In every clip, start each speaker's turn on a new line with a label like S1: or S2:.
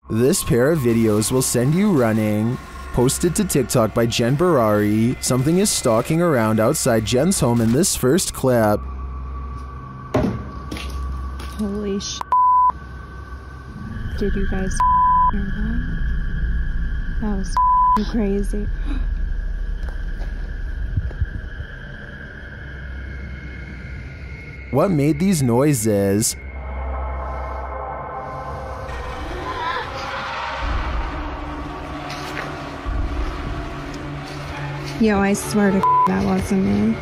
S1: This pair of videos will send you running. Posted to TikTok by Jen Barari, something is stalking around outside Jen's home in this first clip.
S2: Holy sh**. Did you guys hear that? That was crazy.
S1: What made these noises?
S2: Yo, I swear to that wasn't me.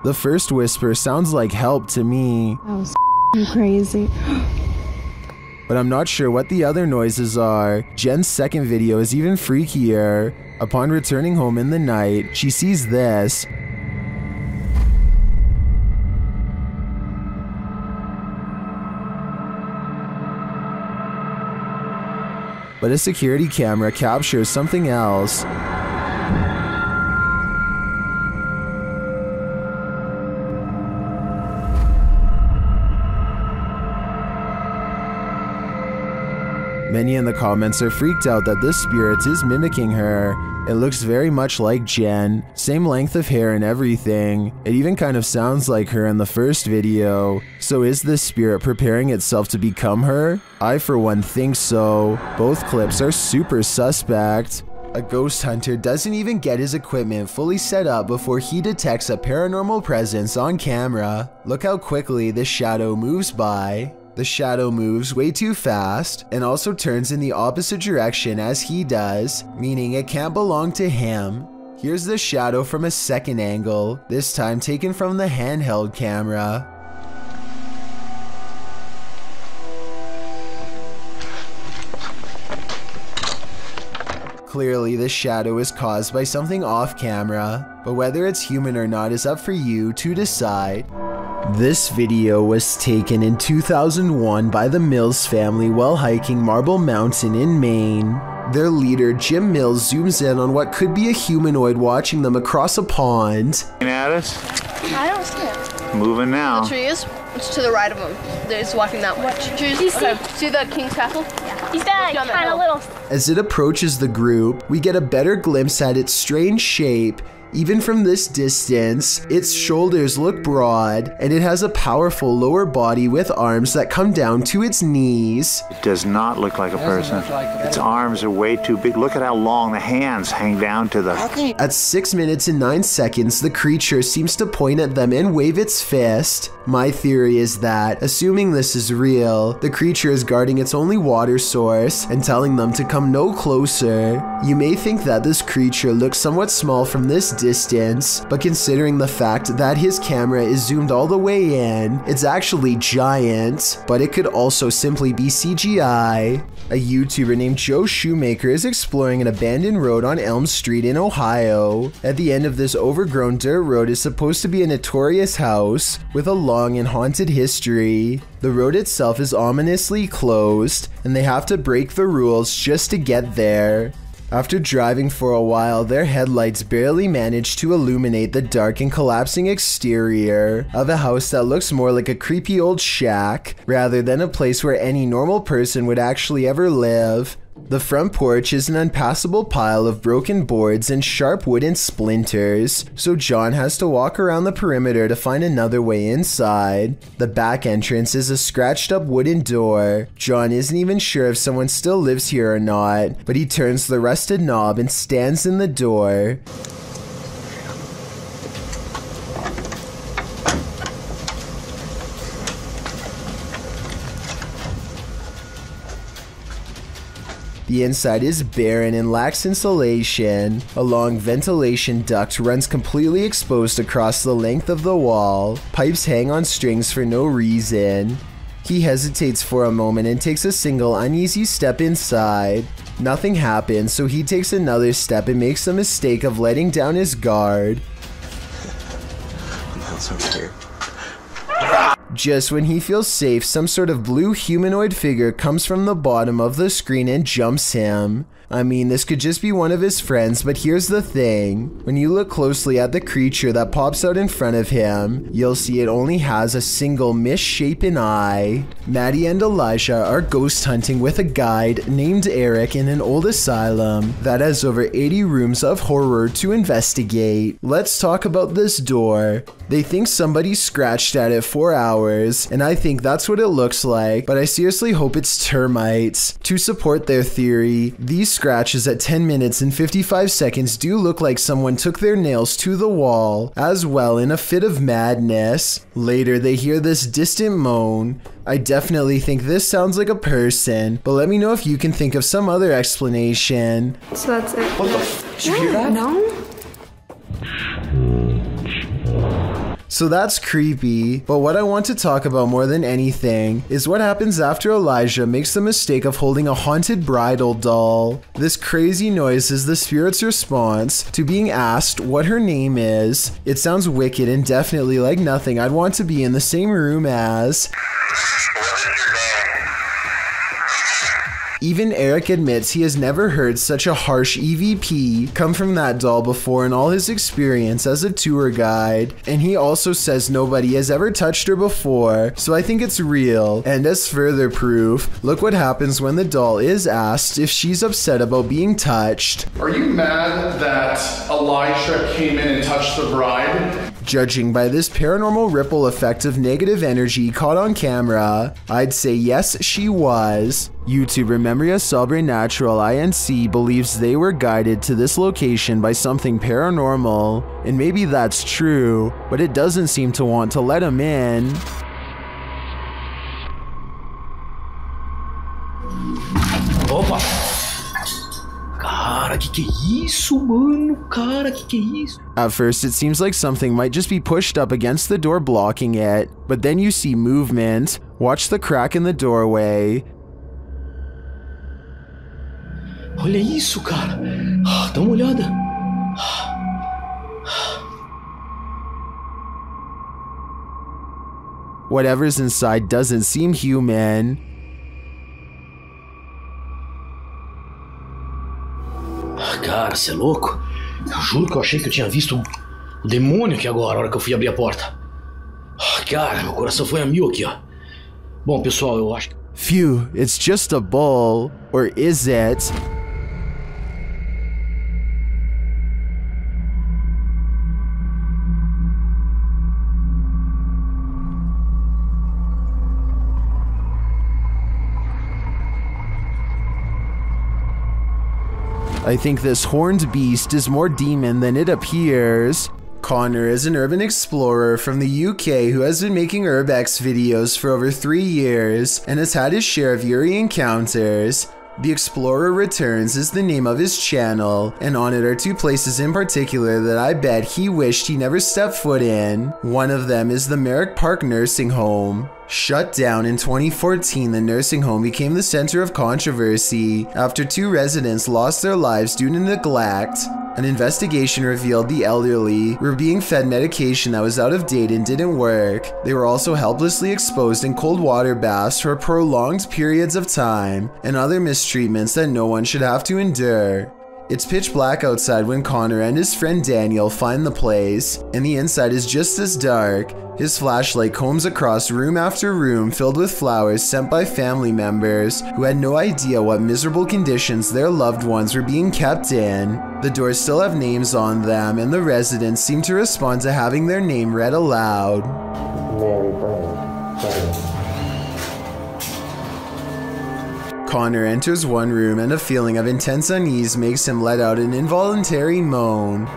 S1: The first whisper sounds like help to me.
S2: That was crazy.
S1: But I'm not sure what the other noises are. Jen's second video is even freakier. Upon returning home in the night, she sees this. But a security camera captures something else. Many in the comments are freaked out that this spirit is mimicking her. It looks very much like Jen, same length of hair and everything. It even kind of sounds like her in the first video. So is this spirit preparing itself to become her? I for one think so. Both clips are super suspect. A ghost hunter doesn't even get his equipment fully set up before he detects a paranormal presence on camera. Look how quickly this shadow moves by. The shadow moves way too fast and also turns in the opposite direction as he does, meaning it can't belong to him. Here's the shadow from a second angle, this time taken from the handheld camera. Clearly, this shadow is caused by something off camera, but whether it's human or not is up for you to decide. This video was taken in 2001 by the Mills family while hiking Marble Mountain in Maine. Their leader, Jim Mills, zooms in on what could be a humanoid watching them across a pond.
S3: At us?
S4: I don't see it.
S3: Moving now.
S4: The tree is? It's to the right of him. It's walking that way. Trees.
S5: Do you see?
S4: Okay. See the King's Castle?
S5: Yeah. He's that kind of little.
S1: As it approaches the group, we get a better glimpse at its strange shape. Even from this distance, its shoulders look broad, and it has a powerful lower body with arms that come down to its knees.
S3: It does not look like a person. Its arms are way too big. Look at how long the hands hang down to the...
S1: At 6 minutes and 9 seconds, the creature seems to point at them and wave its fist. My theory is that, assuming this is real, the creature is guarding its only water source and telling them to come no closer. You may think that this creature looks somewhat small from this distance, but considering the fact that his camera is zoomed all the way in, it's actually giant, but it could also simply be CGI. A YouTuber named Joe Shoemaker is exploring an abandoned road on Elm Street in Ohio. At the end of this overgrown dirt road is supposed to be a notorious house with a long and haunted history. The road itself is ominously closed, and they have to break the rules just to get there. After driving for a while, their headlights barely manage to illuminate the dark and collapsing exterior of a house that looks more like a creepy old shack, rather than a place where any normal person would actually ever live. The front porch is an unpassable pile of broken boards and sharp wooden splinters, so John has to walk around the perimeter to find another way inside. The back entrance is a scratched up wooden door. John isn't even sure if someone still lives here or not, but he turns the rusted knob and stands in the door. The inside is barren and lacks insulation. A long ventilation duct runs completely exposed across the length of the wall. Pipes hang on strings for no reason. He hesitates for a moment and takes a single uneasy step inside. Nothing happens, so he takes another step and makes the mistake of letting down his guard.
S6: I'm so scared.
S1: Just when he feels safe, some sort of blue humanoid figure comes from the bottom of the screen and jumps him. I mean, this could just be one of his friends, but here's the thing. When you look closely at the creature that pops out in front of him, you'll see it only has a single misshapen eye. Maddie and Elijah are ghost hunting with a guide named Eric in an old asylum that has over 80 rooms of horror to investigate. Let's talk about this door. They think somebody scratched at it for hours, and I think that's what it looks like, but I seriously hope it's termites. To support their theory, these scratches at 10 minutes and 55 seconds do look like someone took their nails to the wall, as well in a fit of madness. Later, they hear this distant moan. I definitely think this sounds like a person, but let me know if you can think of some other explanation.
S2: So that's it.
S6: What the f? Did you hear that?
S2: No.
S1: So that's creepy, but what I want to talk about more than anything is what happens after Elijah makes the mistake of holding a haunted bridal doll. This crazy noise is the spirit's response to being asked what her name is. It sounds wicked and definitely like nothing I'd want to be in the same room as. Even Eric admits he has never heard such a harsh EVP come from that doll before in all his experience as a tour guide, and he also says nobody has ever touched her before, so I think it's real. And as further proof, look what happens when the doll is asked if she's upset about being touched.
S7: Are you mad that Elijah came in and touched the bride?
S1: Judging by this paranormal ripple effect of negative energy caught on camera, I'd say yes, she was. YouTuber Memoria Sobrenatural INC believes they were guided to this location by something paranormal, and maybe that's true, but it doesn't seem to want to let him in.
S6: Opa! Cara, que é isso, mano? Cara, que é isso?
S1: At first, it seems like something might just be pushed up against the door blocking it, but then you see movement. Watch the crack in the doorway.
S6: Olha isso, cara. Dá uma olhada.
S1: Whatever's inside doesn't seem human.
S6: Cara, você é louco? Eu juro que eu achei que eu tinha visto o demônio aqui agora, a hora que eu fui abrir a porta. Cara, meu coração foi a mil aqui, ó. Bom, pessoal, eu acho que...
S1: Phew, it's just a bull. Or is it? I think this horned beast is more demon than it appears. Connor is an urban explorer from the UK who has been making urbex videos for over 3 years and has had his share of eerie encounters. The Explorer Returns is the name of his channel, and on it are 2 places in particular that I bet he wished he never stepped foot in. One of them is the Merrick Park Nursing Home. Shut down in 2014, the nursing home became the center of controversy after 2 residents lost their lives due to neglect. An investigation revealed the elderly were being fed medication that was out of date and didn't work. They were also helplessly exposed in cold water baths for prolonged periods of time, and other mistreatments that no one should have to endure. It's pitch black outside when Connor and his friend Daniel find the place, and the inside is just as dark. His flashlight combs across room after room filled with flowers sent by family members who had no idea what miserable conditions their loved ones were being kept in. The doors still have names on them, and the residents seem to respond to having their name read aloud. Connor enters one room and a feeling of intense unease makes him let out an involuntary moan.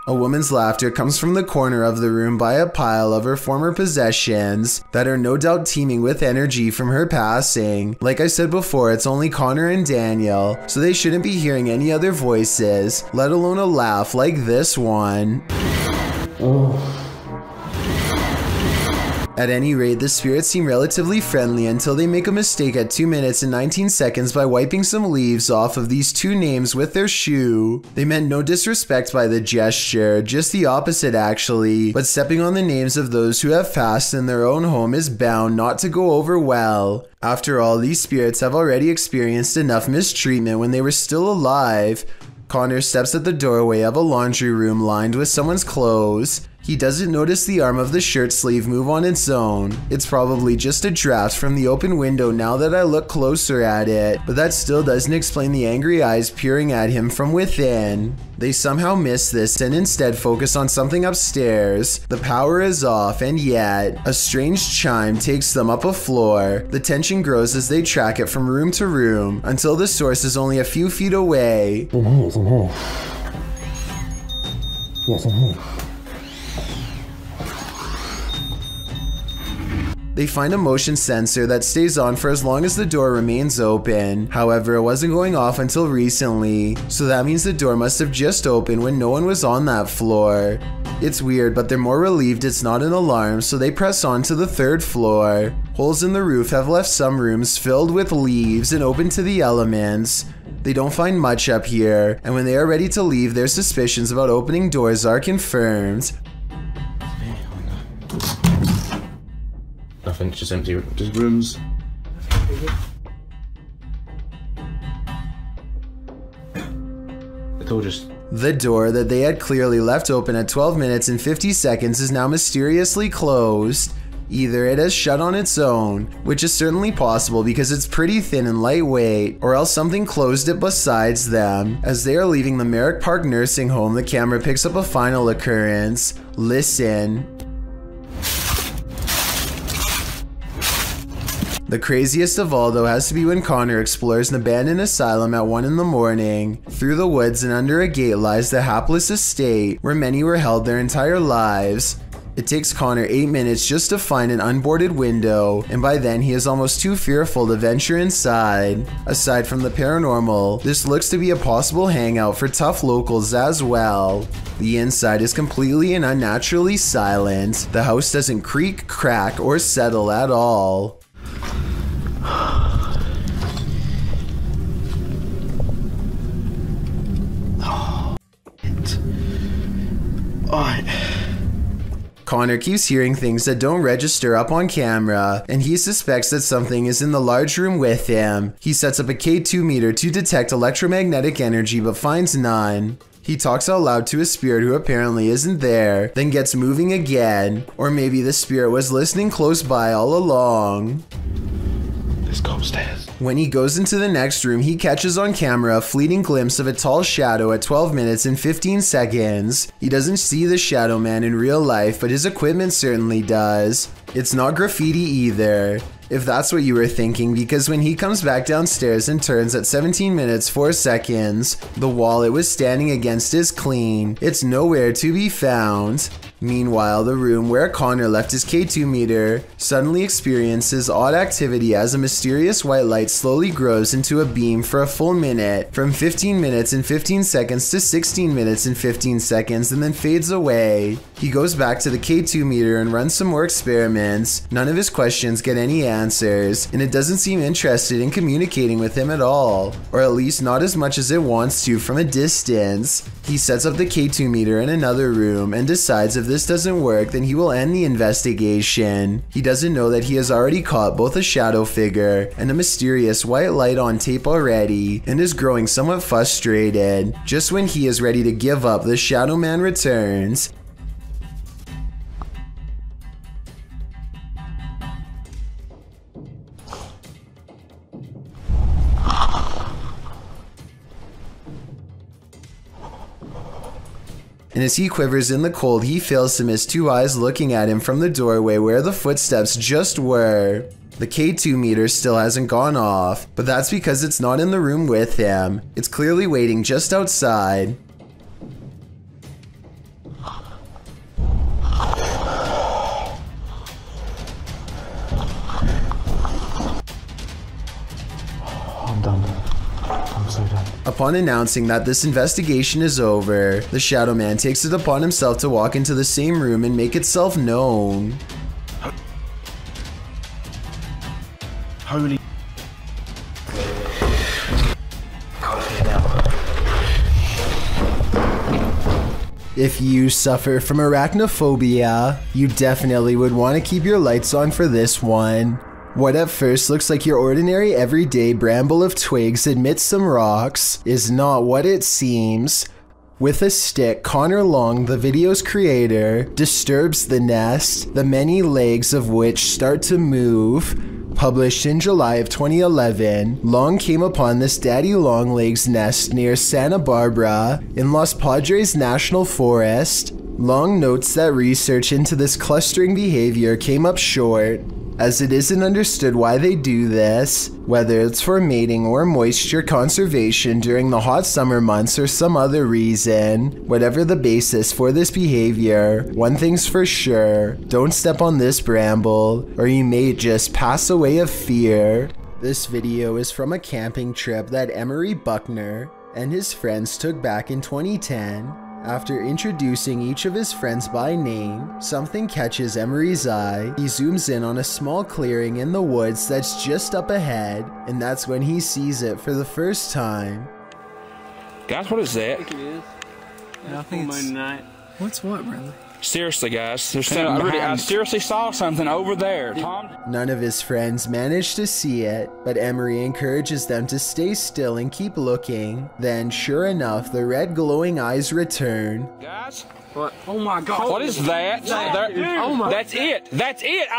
S1: A woman's laughter comes from the corner of the room by a pile of her former possessions that are no doubt teeming with energy from her passing. Like I said before, it's only Connor and Daniel, so they shouldn't be hearing any other voices, let alone a laugh like this one. At any rate, the spirits seem relatively friendly until they make a mistake at 2 minutes and 19 seconds by wiping some leaves off of these two names with their shoe. They meant no disrespect by the gesture, just the opposite actually, but stepping on the names of those who have passed in their own home is bound not to go over well. After all, these spirits have already experienced enough mistreatment when they were still alive. Connor steps at the doorway of a laundry room lined with someone's clothes. He doesn't notice the arm of the shirt sleeve move on its own. It's probably just a draft from the open window now that I look closer at it, but that still doesn't explain the angry eyes peering at him from within. They somehow miss this and instead focus on something upstairs. The power is off, and yet a strange chime takes them up a floor. The tension grows as they track it from room to room until the source is only a few feet away.
S8: In here, it's in here. Yes, in here.
S1: They find a motion sensor that stays on for as long as the door remains open. However, it wasn't going off until recently, so that means the door must have just opened when no one was on that floor. It's weird, but they're more relieved it's not an alarm, so they press on to the 3rd floor. Holes in the roof have left some rooms filled with leaves and open to the elements. They don't find much up here, and when they are ready to leave, their suspicions about opening doors are confirmed.
S8: Nothing, just empty, just rooms. It's all just...
S1: The door that they had clearly left open at 12 minutes and 50 seconds is now mysteriously closed. Either it has shut on its own, which is certainly possible because it's pretty thin and lightweight, or else something closed it besides them. As they are leaving the Merrick Park nursing home, the camera picks up a final occurrence. Listen. The craziest of all though has to be when Connor explores an abandoned asylum at 1 in the morning. Through the woods and under a gate lies the hapless estate where many were held their entire lives. It takes Connor 8 minutes just to find an unboarded window, and by then he is almost too fearful to venture inside. Aside from the paranormal, this looks to be a possible hangout for tough locals as well. The inside is completely and unnaturally silent. The house doesn't creak, crack, or settle at all. Connor keeps hearing things that don't register up on camera, and he suspects that something is in the large room with him. He sets up a K2 meter to detect electromagnetic energy but finds none. He talks out loud to a spirit who apparently isn't there, then gets moving again. Or maybe the spirit was listening close by all along.
S8: Let's go upstairs.
S1: When he goes into the next room, he catches on camera a fleeting glimpse of a tall shadow at 12 minutes and 15 seconds. He doesn't see the shadow man in real life, but his equipment certainly does. It's not graffiti either, if that's what you were thinking, because when he comes back downstairs and turns at 17 minutes 4 seconds, the wall it was standing against is clean. It's nowhere to be found. Meanwhile, the room where Connor left his K2 meter suddenly experiences odd activity as a mysterious white light slowly grows into a beam for a full minute, from 15 minutes and 15 seconds to 16 minutes and 15 seconds, and then fades away. He goes back to the K2 meter and runs some more experiments. None of his questions get any answers, and it doesn't seem interested in communicating with him at all, or at least not as much as it wants to from a distance. He sets up the K2 meter in another room and decides if this doesn't work, then he will end the investigation. He doesn't know that he has already caught both a shadow figure and a mysterious white light on tape already, and is growing somewhat frustrated. Just when he is ready to give up, the shadow man returns. And as he quivers in the cold, he fails to miss two eyes looking at him from the doorway where the footsteps just were. The K2 meter still hasn't gone off, but that's because it's not in the room with him. It's clearly waiting just outside.
S8: I'm done. I'm so done.
S1: Upon announcing that this investigation is over, the Shadow Man takes it upon himself to walk into the same room and make itself known.
S6: Holy.
S1: If you suffer from arachnophobia, you definitely would want to keep your lights on for this one. What at first looks like your ordinary everyday bramble of twigs amidst some rocks is not what it seems. With a stick, Connor Long, the video's creator, disturbs the nest, the many legs of which start to move. Published in July of 2011, Long came upon this daddy longlegs nest near Santa Barbara in Los Padres National Forest. Long notes that research into this clustering behavior came up short, as it isn't understood why they do this, whether it's for mating or moisture conservation during the hot summer months or some other reason. Whatever the basis for this behavior, one thing's for sure, don't step on this bramble, or you may just pass away of fear. This video is from a camping trip that Emery Buckner and his friends took back in 2010. After introducing each of his friends by name, something catches Emery's eye. He zooms in on a small clearing in the woods that's just up ahead, and that's when he sees it for the first time.
S9: Guys, what is that?
S10: I think it is. I think it's...
S11: What's what, brother?
S9: Seriously, guys, there's something. I seriously saw something over there, Tom.
S1: None of his friends manage to see it, but Emery encourages them to stay still and keep looking. Then, sure enough, the red glowing eyes return.
S9: Guys?
S10: What? Oh my God.
S9: What is that?
S10: Oh my.
S9: That's it. That's it.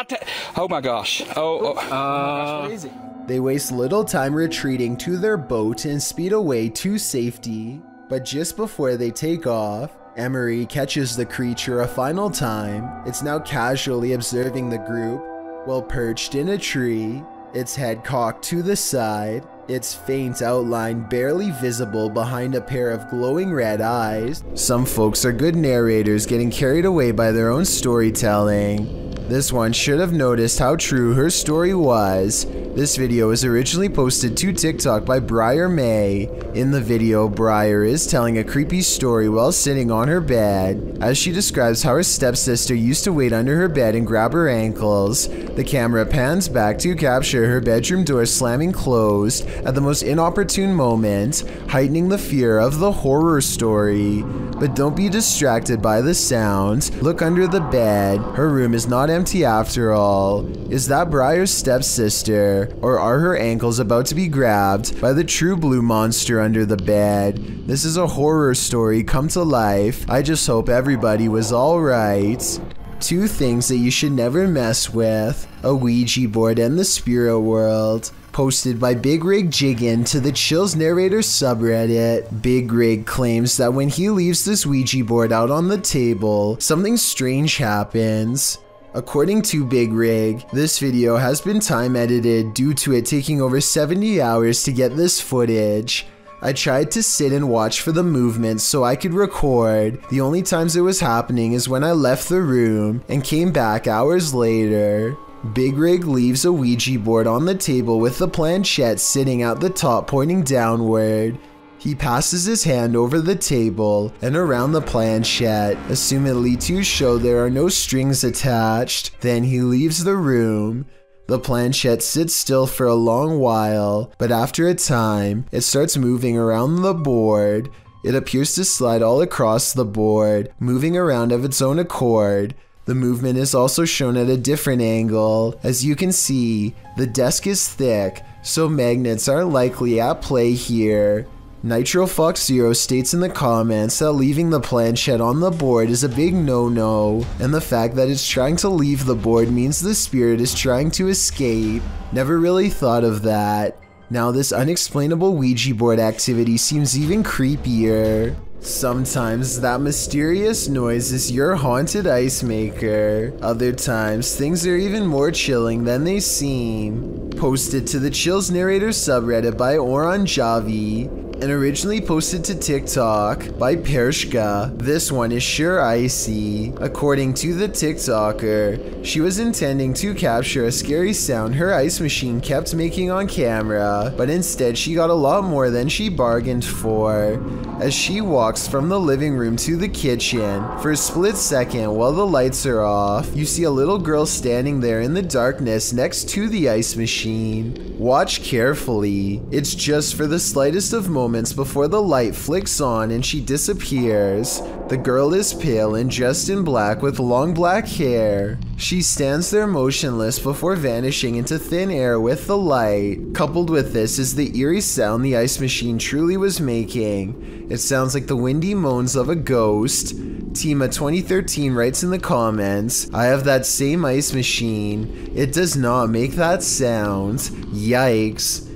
S9: Oh my gosh.
S10: That's crazy.
S1: They waste little time retreating to their boat and speed away to safety. But just before they take off, Emery catches the creature a final time. It's now casually observing the group while perched in a tree, its head cocked to the side, its faint outline barely visible behind a pair of glowing red eyes. Some folks are good narrators getting carried away by their own storytelling. This one should have noticed how true her story was. This video was originally posted to TikTok by Briar May. In the video, Briar is telling a creepy story while sitting on her bed, as she describes how her stepsister used to wait under her bed and grab her ankles. The camera pans back to capture her bedroom door slamming closed at the most inopportune moment, heightening the fear of the horror story. But don't be distracted by the sound. Look under the bed. Her room is not empty after all. Is that Briar's stepsister? Or are her ankles about to be grabbed by the true blue monster under the bed? This is a horror story come to life. I just hope everybody was alright. 2 things that you should never mess with: a Ouija board and the spirit world. Posted by Big Rig Jiggin to the Chills Narrator subreddit. Big Rig claims that when he leaves this Ouija board out on the table, something strange happens. According to Big Rig, this video has been time edited due to it taking over 70 hours to get this footage. I tried to sit and watch for the movement so I could record. The only times it was happening is when I left the room and came back hours later. Big Rig leaves a Ouija board on the table with the planchette sitting at the top pointing downward. He passes his hand over the table and around the planchette, assumedly to show there are no strings attached. Then he leaves the room. The planchette sits still for a long while, but after a time, it starts moving around the board. It appears to slide all across the board, moving around of its own accord. The movement is also shown at a different angle. As you can see, the desk is thick, so magnets are likely at play here. Nitro Fox Zero states in the comments that leaving the planchette on the board is a big no-no, and the fact that it's trying to leave the board means the spirit is trying to escape. Never really thought of that. Now this unexplainable Ouija board activity seems even creepier. Sometimes that mysterious noise is your haunted ice maker. Other times, things are even more chilling than they seem. Posted to the Chills Narrator subreddit by Oranjavi. and originally posted to TikTok by Pershka. This one is sure icy. According to the TikToker, she was intending to capture a scary sound her ice machine kept making on camera, but instead she got a lot more than she bargained for. As she walks from the living room to the kitchen, for a split second while the lights are off, you see a little girl standing there in the darkness next to the ice machine. Watch carefully. It's just for the slightest of moments before the light flicks on and she disappears. The girl is pale and dressed in black with long black hair. She stands there motionless before vanishing into thin air with the light. Coupled with this is the eerie sound the ice machine truly was making. It sounds like the windy moans of a ghost. Tima2013 writes in the comments, "I have that same ice machine. It does not make that sound. Yikes."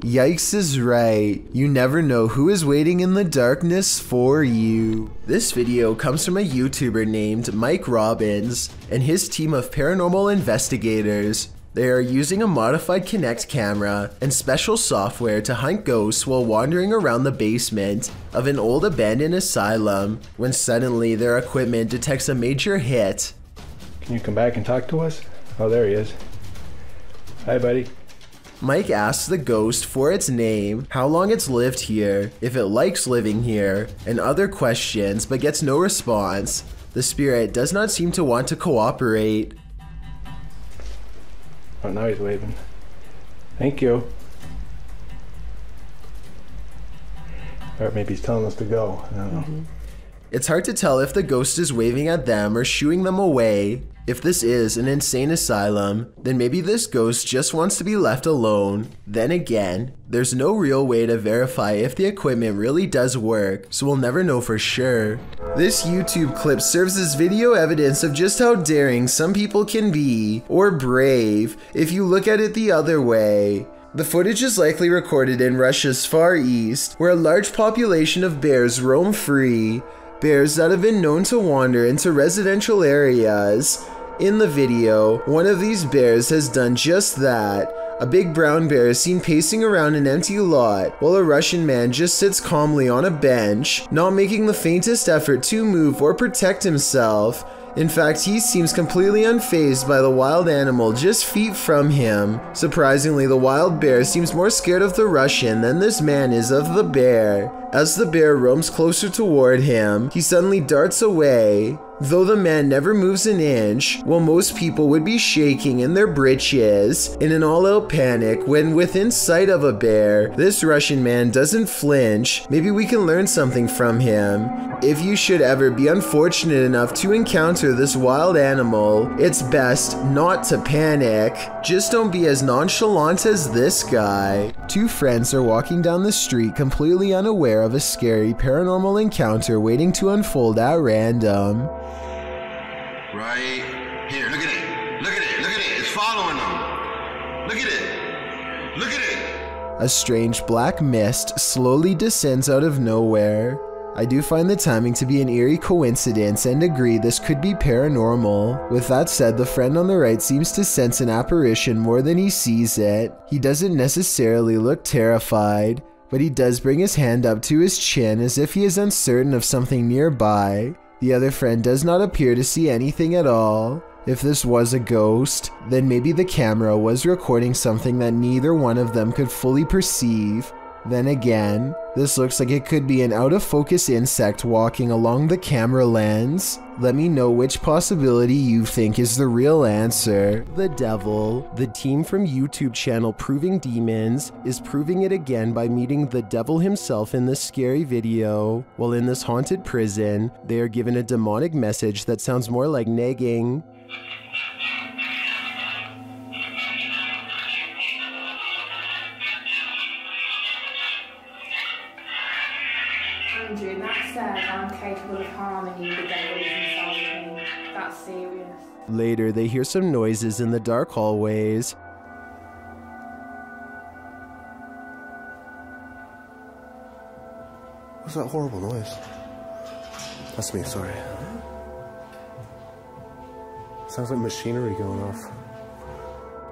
S1: Yikes is right. You never know who is waiting in the darkness for you. This video comes from a YouTuber named Mike Robbins and his team of paranormal investigators. They are using a modified Kinect camera and special software to hunt ghosts while wandering around the basement of an old abandoned asylum when suddenly their equipment detects a major hit.
S8: Can you come back and talk to us? Oh, there he is. Hi, buddy.
S1: Mike asks the ghost for its name, how long it's lived here, if it likes living here, and other questions, but gets no response. The spirit does not seem to want to cooperate.
S8: Oh, now he's waving. Thank you. Or maybe he's telling us to go. I don't know.
S1: It's hard to tell if the ghost is waving at them or shooing them away. If this is an insane asylum, then maybe this ghost just wants to be left alone. Then again, there's no real way to verify if the equipment really does work, so we'll never know for sure. This YouTube clip serves as video evidence of just how daring some people can be, or brave, if you look at it the other way. The footage is likely recorded in Russia's Far East, where a large population of bears roam free. Bears that have been known to wander into residential areas. In the video, one of these bears has done just that. A big brown bear is seen pacing around an empty lot, while a Russian man just sits calmly on a bench, not making the faintest effort to move or protect himself. In fact, he seems completely unfazed by the wild animal just feet from him. Surprisingly, the wild bear seems more scared of the Russian than this man is of the bear. As the bear roams closer toward him, he suddenly darts away. Though the man never moves an inch, while most people would be shaking in their britches in an all-out panic when within sight of a bear, this Russian man doesn't flinch. Maybe we can learn something from him. If you should ever be unfortunate enough to encounter this wild animal, it's best not to panic. Just don't be as nonchalant as this guy. Two friends are walking down the street completely unaware of a scary paranormal encounter waiting to unfold at random.
S11: Right here, look at it. Look at it. Look at it. It's following them. Look at it. Look at it.
S1: A strange black mist slowly descends out of nowhere. I do find the timing to be an eerie coincidence and agree this could be paranormal. With that said, the friend on the right seems to sense an apparition more than he sees it. He doesn't necessarily look terrified, but he does bring his hand up to his chin as if he is uncertain of something nearby. The other friend does not appear to see anything at all. If this was a ghost, then maybe the camera was recording something that neither one of them could fully perceive. Then again, this looks like it could be an out-of-focus insect walking along the camera lens. Let me know which possibility you think is the real answer. The devil. The team from YouTube channel Proving Demons is proving it again by meeting the devil himself in this scary video. While in this haunted prison, they are given a demonic message that sounds more like nagging.
S2: Andrew, that says I'm capable of harming you, the devil is inside of me. That's serious.
S1: Later, they hear some noises in the dark hallways.
S11: What's that horrible noise? That's me, sorry.
S12: Sounds like machinery going off.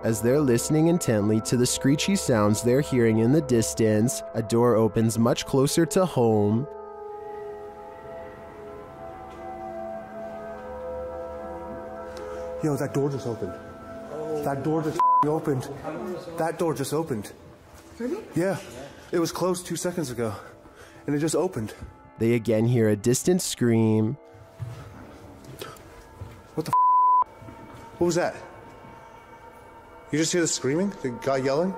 S1: As they're listening intently to the screechy sounds they're hearing in the distance, a door opens much closer to home.
S12: Yo, that door just opened. That door just opened. That door just opened. Really? Yeah. It was closed 2 seconds ago, and it just opened.
S1: They again hear a distant scream.
S12: What the What was that? You just hear the screaming? The guy yelling?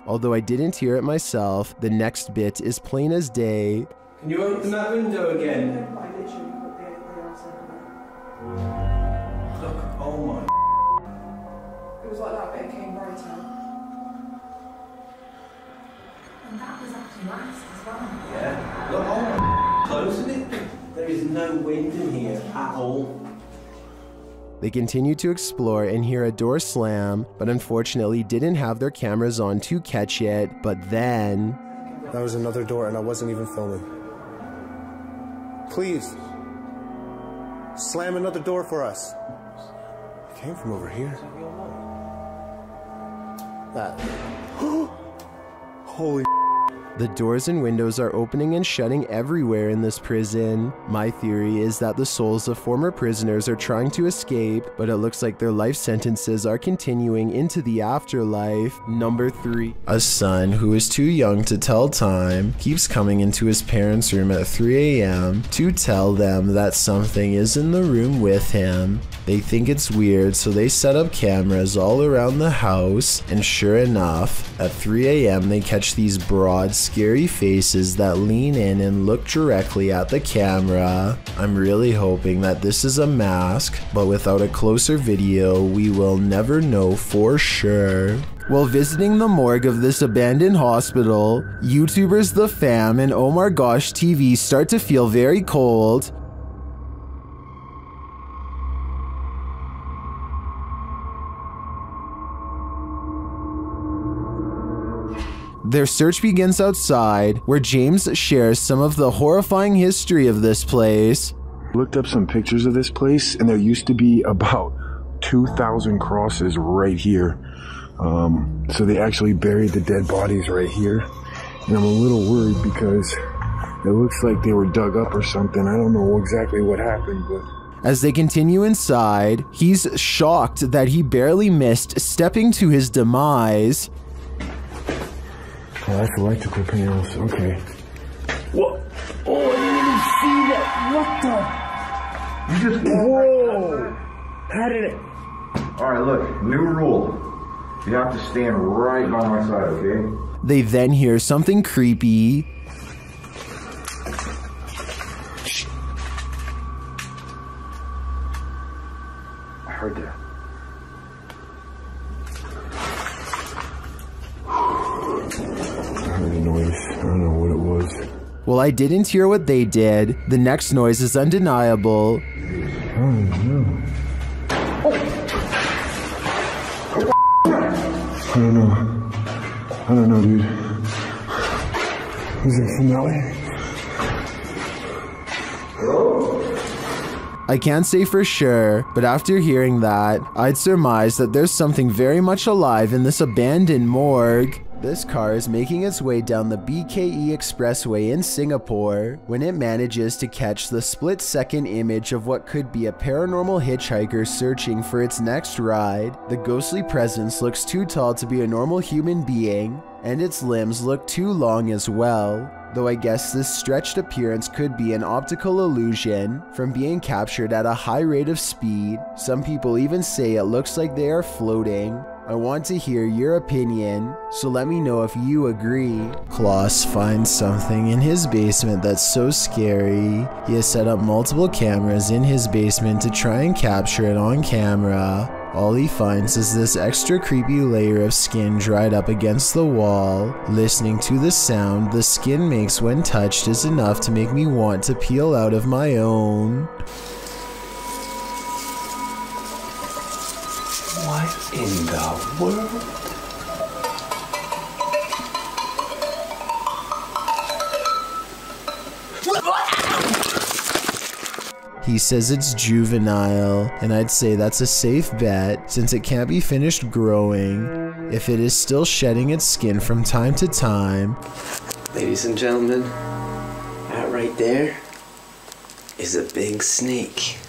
S1: Although I didn't hear it myself, the next bit is plain as day.
S13: Can you open that window again? Look, oh my.
S14: It was like that, but it came right out. And that was actually last as well.
S13: Yeah. Look, oh my. Closing it. There is no wind in here at all.
S1: They continue to explore and hear a door slam, but unfortunately didn't have their cameras on to catch it. But then...
S12: That was another door and I wasn't even filming. Please. Slam another door for us. It came from over here. That. Holy.
S1: The doors and windows are opening and shutting everywhere in this prison. My theory is that the souls of former prisoners are trying to escape, but it looks like their life sentences are continuing into the afterlife. Number 3. A son who is too young to tell time keeps coming into his parents' room at 3 a.m. to tell them that something is in the room with him. They think it's weird, so they set up cameras all around the house, and sure enough, at 3 a.m. they catch these broad, scary faces that lean in and look directly at the camera. I'm really hoping that this is a mask, but without a closer video, we will never know for sure. While visiting the morgue of this abandoned hospital, YouTubers The Fam and Oh My Gosh TV start to feel very cold. Their search begins outside, where James shares some of the horrifying history of this place.
S15: Looked up some pictures of this place, and there used to be about 2,000 crosses right here. So they actually buried the dead bodies right here. And I'm a little worried because it looks like they were dug up or something. I don't know exactly what happened, but...
S1: As they continue inside, he's shocked that he barely missed stepping to his demise.
S15: Oh, that's electrical panels. Okay.
S6: What? Oh, I didn't even see that. What the?
S15: You just... Whoa! How did it...
S16: Alright, look. New rule. You have to stand right by my side, okay?
S1: They then hear something creepy.
S15: I heard that. I heard a noise. I don't know what it was.
S1: Well, I didn't hear what they did. The next noise is undeniable.
S15: I don't know. I don't know, dude. Is it from that way?
S1: I can't say for sure, but after hearing that, I'd surmise that there's something very much alive in this abandoned morgue. This car is making its way down the BKE Expressway in Singapore when it manages to catch the split-second image of what could be a paranormal hitchhiker searching for its next ride. The ghostly presence looks too tall to be a normal human being, and its limbs look too long as well. Though I guess this stretched appearance could be an optical illusion from being captured at a high rate of speed. Some people even say it looks like they are floating. I want to hear your opinion, so let me know if you agree. Klaus finds something in his basement that's so scary. He has set up multiple cameras in his basement to try and capture it on camera. All he finds is this extra creepy layer of skin dried up against the wall. Listening to the sound the skin makes when touched is enough to make me want to peel out of my own.
S13: What in the world?
S1: He says it's juvenile, and I'd say that's a safe bet since it can't be finished growing if it is still shedding its skin from time to time.
S13: Ladies and gentlemen, that right there is a big snake.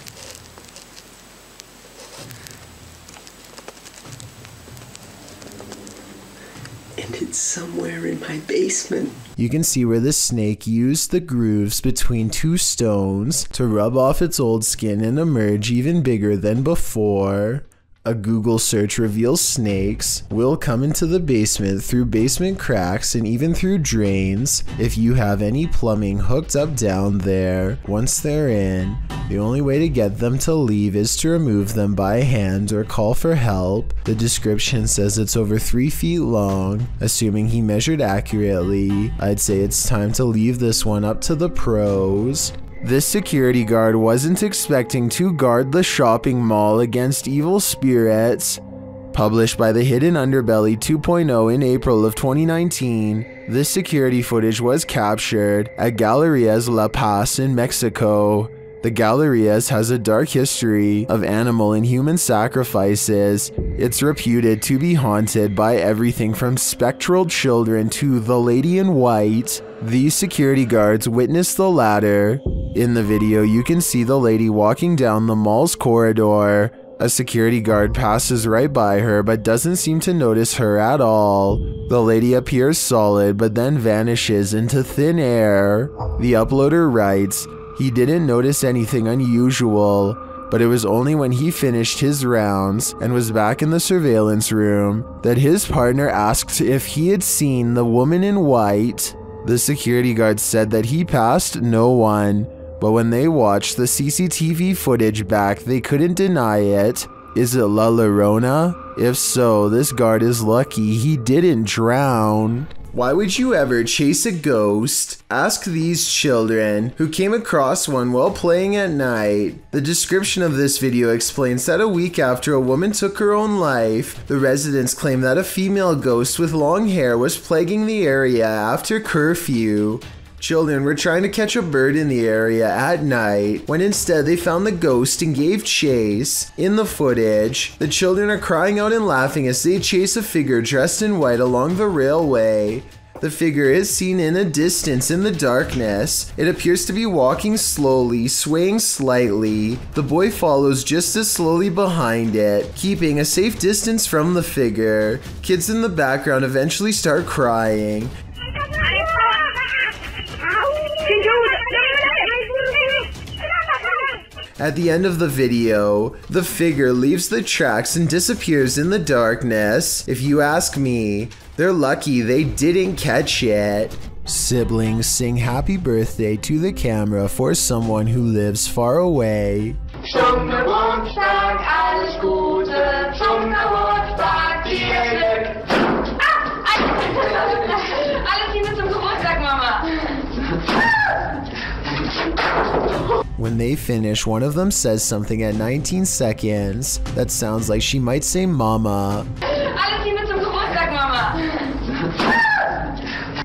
S13: And it's somewhere in my basement.
S1: You can see where the snake used the grooves between two stones to rub off its old skin and emerge even bigger than before. A Google search reveals snakes will come into the basement through basement cracks and even through drains if you have any plumbing hooked up down there. Once they're in, the only way to get them to leave is to remove them by hand or call for help. The description says it's over 3 feet long. Assuming he measured accurately, I'd say it's time to leave this one up to the pros. This security guard wasn't expecting to guard the shopping mall against evil spirits. Published by the Hidden Underbelly 2.0 in April of 2019, this security footage was captured at Galerías La Paz in Mexico. The Galerías has a dark history of animal and human sacrifices. It's reputed to be haunted by everything from spectral children to the lady in white. These security guards witnessed the latter. In the video, you can see the lady walking down the mall's corridor. A security guard passes right by her but doesn't seem to notice her at all. The lady appears solid but then vanishes into thin air. The uploader writes, he didn't notice anything unusual, but it was only when he finished his rounds and was back in the surveillance room that his partner asked if he had seen the woman in white. The security guard said that he passed no one, but when they watched the CCTV footage back, they couldn't deny it. Is it La Llorona? If so, this guard is lucky he didn't drown. Why would you ever chase a ghost? Ask these children who came across one while playing at night. The description of this video explains that a week after a woman took her own life, the residents claim that a female ghost with long hair was plaguing the area after curfew. Children were trying to catch a bird in the area at night, when instead they found the ghost and gave chase. In the footage, the children are crying out and laughing as they chase a figure dressed in white along the railway. The figure is seen in a distance in the darkness. It appears to be walking slowly, swaying slightly. The boy follows just as slowly behind it, keeping a safe distance from the figure. Kids in the background eventually start crying. At the end of the video, the figure leaves the tracks and disappears in the darkness. If you ask me, they're lucky they didn't catch it. Siblings sing happy birthday to the camera for someone who lives far away.
S17: Zum Geburtstag alles Gute, zum Geburtstag viel Glück. Alles Liebe zum Geburtstag, Mama.
S1: When they finish, one of them says something at 19 seconds that sounds like she might say mama.
S17: Alles Liebe zum Geburtstag, Mama.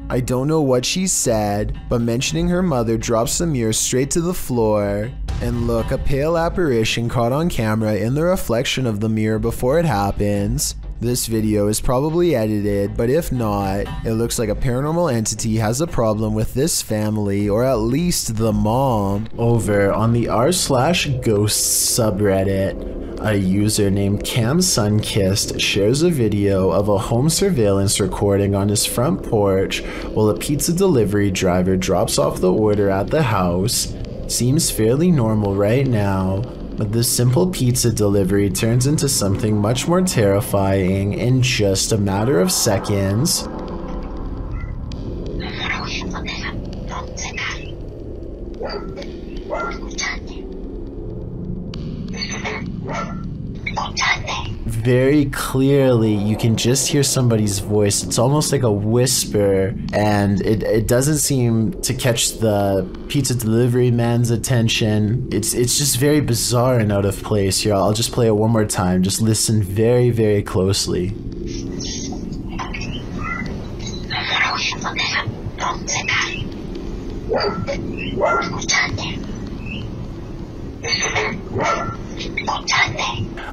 S1: I don't know what she said, but mentioning her mother drops the mirror straight to the floor. And look, a pale apparition caught on camera in the reflection of the mirror before it happens. This video is probably edited, but if not, it looks like a paranormal entity has a problem with this family, or at least the mom. Over on the r/ghosts subreddit, a user named CamSunkissed shares a video of a home surveillance recording on his front porch while a pizza delivery driver drops off the order at the house. Seems fairly normal right now, but this simple pizza delivery turns into something much more terrifying in just a matter of seconds. Very clearly, you can just hear somebody's voice. It's almost like a whisper, and it doesn't seem to catch the pizza delivery man's attention. It's just very bizarre and out of place here. I'll just play it one more time. Just listen very, very closely.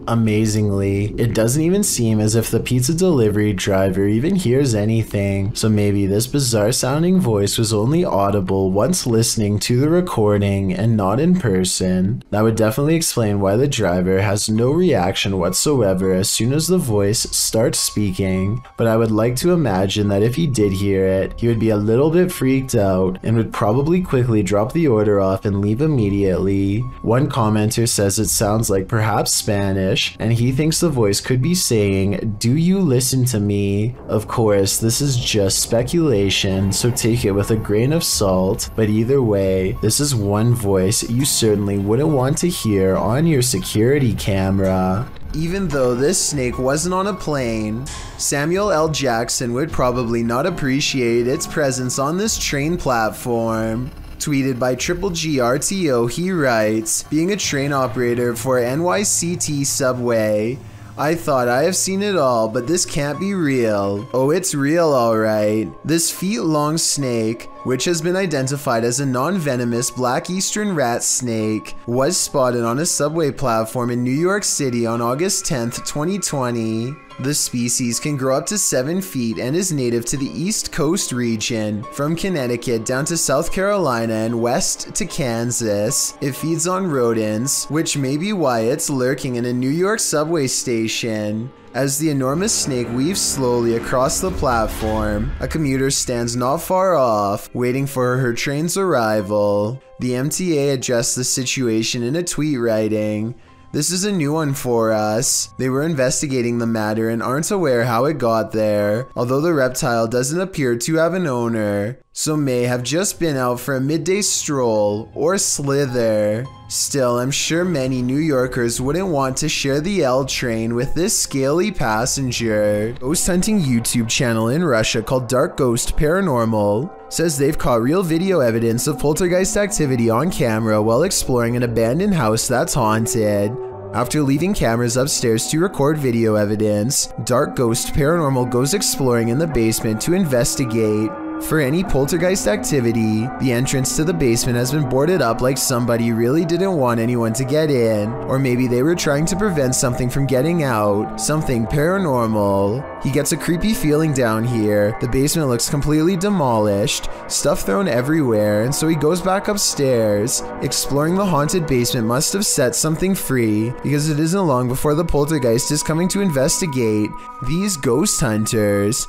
S1: Amazingly, it doesn't even seem as if the pizza delivery driver even hears anything, so maybe this bizarre sounding voice was only audible once listening to the recording and not in person. That would definitely explain why the driver has no reaction whatsoever as soon as the voice starts speaking, but I would like to imagine that if he did hear it, he would be a little bit freaked out and would probably quickly drop the order off and leave immediately. One commenter says it sounds like perhaps Spanish, and he thinks the voice could be saying, "Do you listen to me?" Of course, this is just speculation, so take it with a grain of salt, but either way, this is one voice you certainly wouldn't want to hear on your security camera. Even though this snake wasn't on a plane, Samuel L. Jackson would probably not appreciate its presence on this train platform. Tweeted by Triple G RTO, he writes, "Being a train operator for NYCT subway, I thought I have seen it all, but this can't be real." Oh, it's real alright. This feet-long snake, which has been identified as a non-venomous black eastern rat snake, was spotted on a subway platform in New York City on August 10th, 2020. The species can grow up to 7 feet and is native to the East Coast region, from Connecticut down to South Carolina and west to Kansas. It feeds on rodents, which may be why it's lurking in a New York subway station. As the enormous snake weaves slowly across the platform, a commuter stands not far off, waiting for her train's arrival. The MTA addressed the situation in a tweet writing, "This is a new one for us. They were investigating the matter and aren't aware how it got there, although the reptile doesn't appear to have an owner, so may have just been out for a midday stroll or slither." Still, I'm sure many New Yorkers wouldn't want to share the L train with this scaly passenger. Ghost hunting YouTube channel in Russia called Dark Ghost Paranormal says they've caught real video evidence of poltergeist activity on camera while exploring an abandoned house that's haunted. After leaving cameras upstairs to record video evidence, Dark Ghost Paranormal goes exploring in the basement to investigate for any poltergeist activity. The entrance to the basement has been boarded up like somebody really didn't want anyone to get in, or maybe they were trying to prevent something from getting out, something paranormal. He gets a creepy feeling down here. The basement looks completely demolished, stuff thrown everywhere, and so he goes back upstairs. Exploring the haunted basement must have set something free, because it isn't long before the poltergeist is coming to investigate these ghost hunters.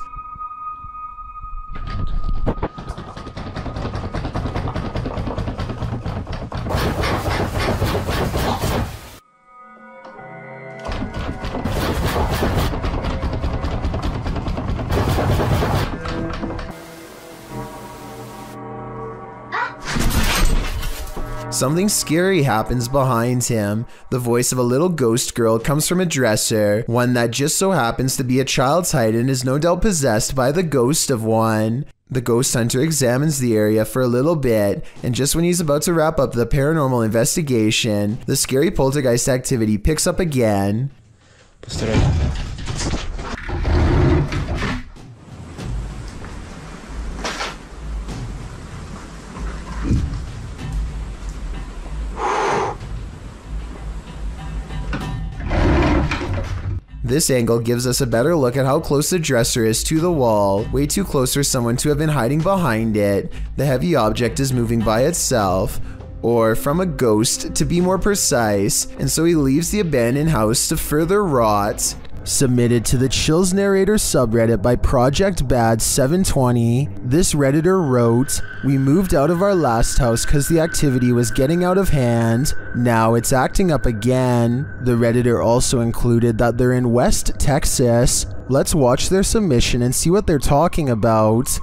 S1: Something scary happens behind him. The voice of a little ghost girl comes from a dresser, one that just so happens to be a child's height and is no doubt possessed by the ghost of one. The ghost hunter examines the area for a little bit, and just when he's about to wrap up the paranormal investigation, the scary poltergeist activity picks up again. This angle gives us a better look at how close the dresser is to the wall, way too close for someone to have been hiding behind it. The heavy object is moving by itself, or from a ghost to be more precise, and so he leaves the abandoned house to further rot. Submitted to the Chills Narrator subreddit by Project Bad 720, this redditor wrote, "We moved out of our last house cause the activity was getting out of hand. Now it's acting up again." The redditor also included that they're in West Texas. Let's watch their submission and see what they're talking about.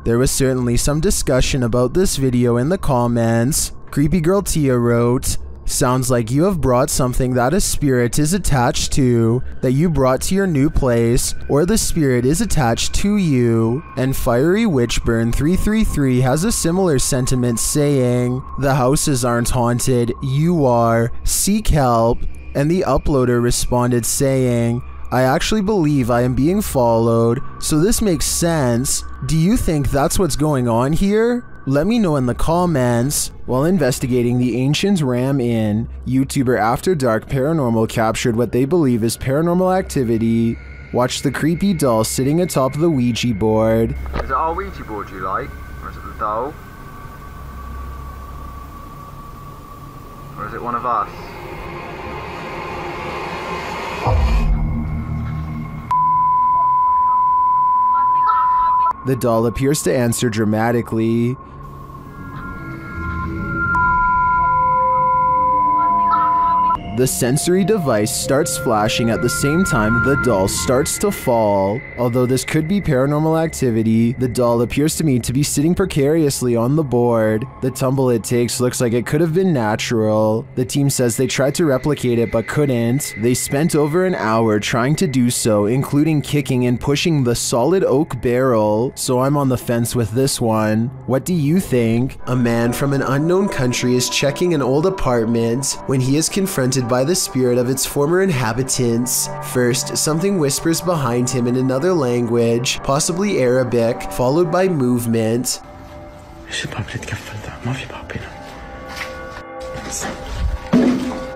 S1: There was certainly some discussion about this video in the comments. Creepy Girl Tia wrote, Sounds like you have brought something that a spirit is attached to, that you brought to your new place, or the spirit is attached to you. And Fiery Witchburn 333 has a similar sentiment saying, the houses aren't haunted, you are, seek help. And the uploader responded saying, I actually believe I am being followed, so this makes sense. Do you think that's what's going on here? Let me know in the comments. While investigating the Ancient Ram Inn, YouTuber After Dark Paranormal captured what they believe is paranormal activity. Watch the creepy doll sitting atop the Ouija board.
S18: Is it our Ouija board you like? Or is it the doll? Or is it one of us?
S1: The doll appears to answer dramatically. The sensory device starts flashing at the same time the doll starts to fall. Although this could be paranormal activity, the doll appears to me to be sitting precariously on the board. The tumble it takes looks like it could have been natural. The team says they tried to replicate it but couldn't. They spent over an hour trying to do so, including kicking and pushing the solid oak barrel, so I'm on the fence with this one. What do you think? A man from an unknown country is checking an old apartment when he is confronted by the spirit of its former inhabitants. First, something whispers behind him in another language, possibly Arabic, followed by movement.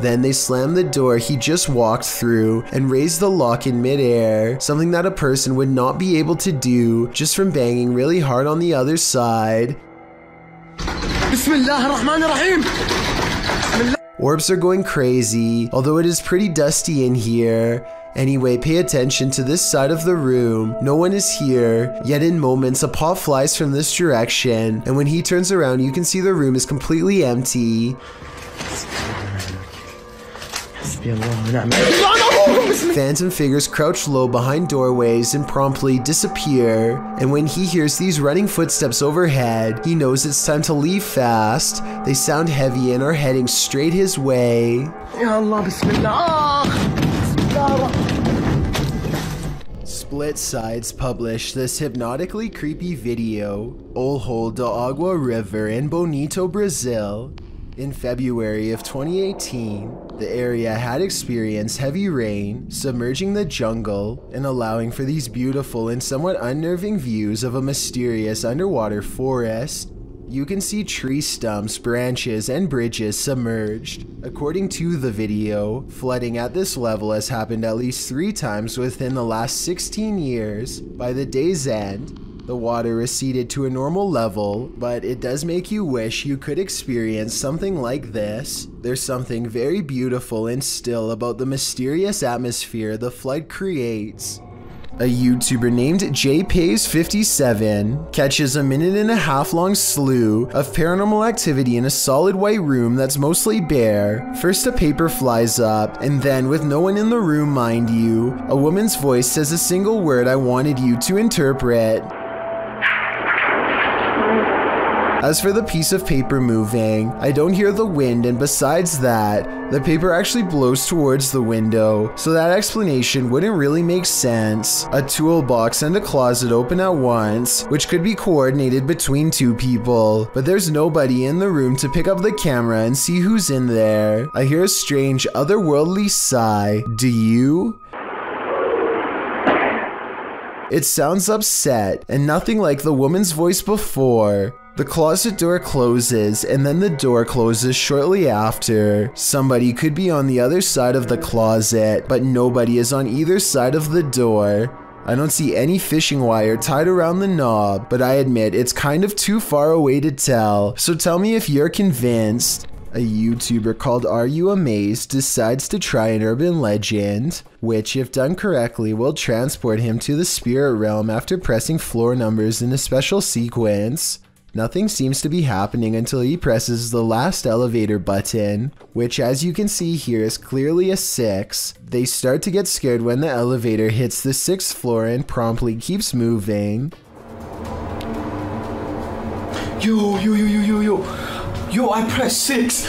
S1: Then they slam the door he just walked through and raise the lock in midair, something that a person would not be able to do just from banging really hard on the other side. Orbs are going crazy, although it is pretty dusty in here. Anyway, pay attention to this side of the room. No one is here, yet in moments a paw flies from this direction, and when he turns around you can see the room is completely empty. Phantom figures crouch low behind doorways and promptly disappear, and when he hears these running footsteps overhead, he knows it's time to leave fast. They sound heavy and are heading straight his way. Split Sides published this hypnotically creepy video, Olho da Água River in Bonito, Brazil. In February of 2018, the area had experienced heavy rain, submerging the jungle and allowing for these beautiful and somewhat unnerving views of a mysterious underwater forest. You can see tree stumps, branches, and bridges submerged. According to the video, flooding at this level has happened at least 3 times within the last 16 years. By the day's end, the water receded to a normal level, but it does make you wish you could experience something like this. There's something very beautiful and still about the mysterious atmosphere the flood creates. A YouTuber named JPays57 catches a 1.5-minute long slew of paranormal activity in a solid white room that's mostly bare. First a paper flies up, and then with no one in the room mind you, a woman's voice says a single word I wanted you to interpret. As for the piece of paper moving, I don't hear the wind, and besides that, the paper actually blows towards the window, so that explanation wouldn't really make sense. A toolbox and a closet open at once, which could be coordinated between 2 people, but there's nobody in the room to pick up the camera and see who's in there. I hear a strange otherworldly sigh. Do you? It sounds upset, and nothing like the woman's voice before. The closet door closes, and then the door closes shortly after. Somebody could be on the other side of the closet, but nobody is on either side of the door. I don't see any fishing wire tied around the knob, but I admit it's kind of too far away to tell, so tell me if you're convinced. A YouTuber called Are You Amazed decides to try an urban legend, which if done correctly will transport him to the spirit realm after pressing floor numbers in a special sequence. Nothing seems to be happening until he presses the last elevator button, which as you can see here is clearly a 6. They start to get scared when the elevator hits the 6th floor and promptly keeps moving.
S10: Yo, I pressed 6.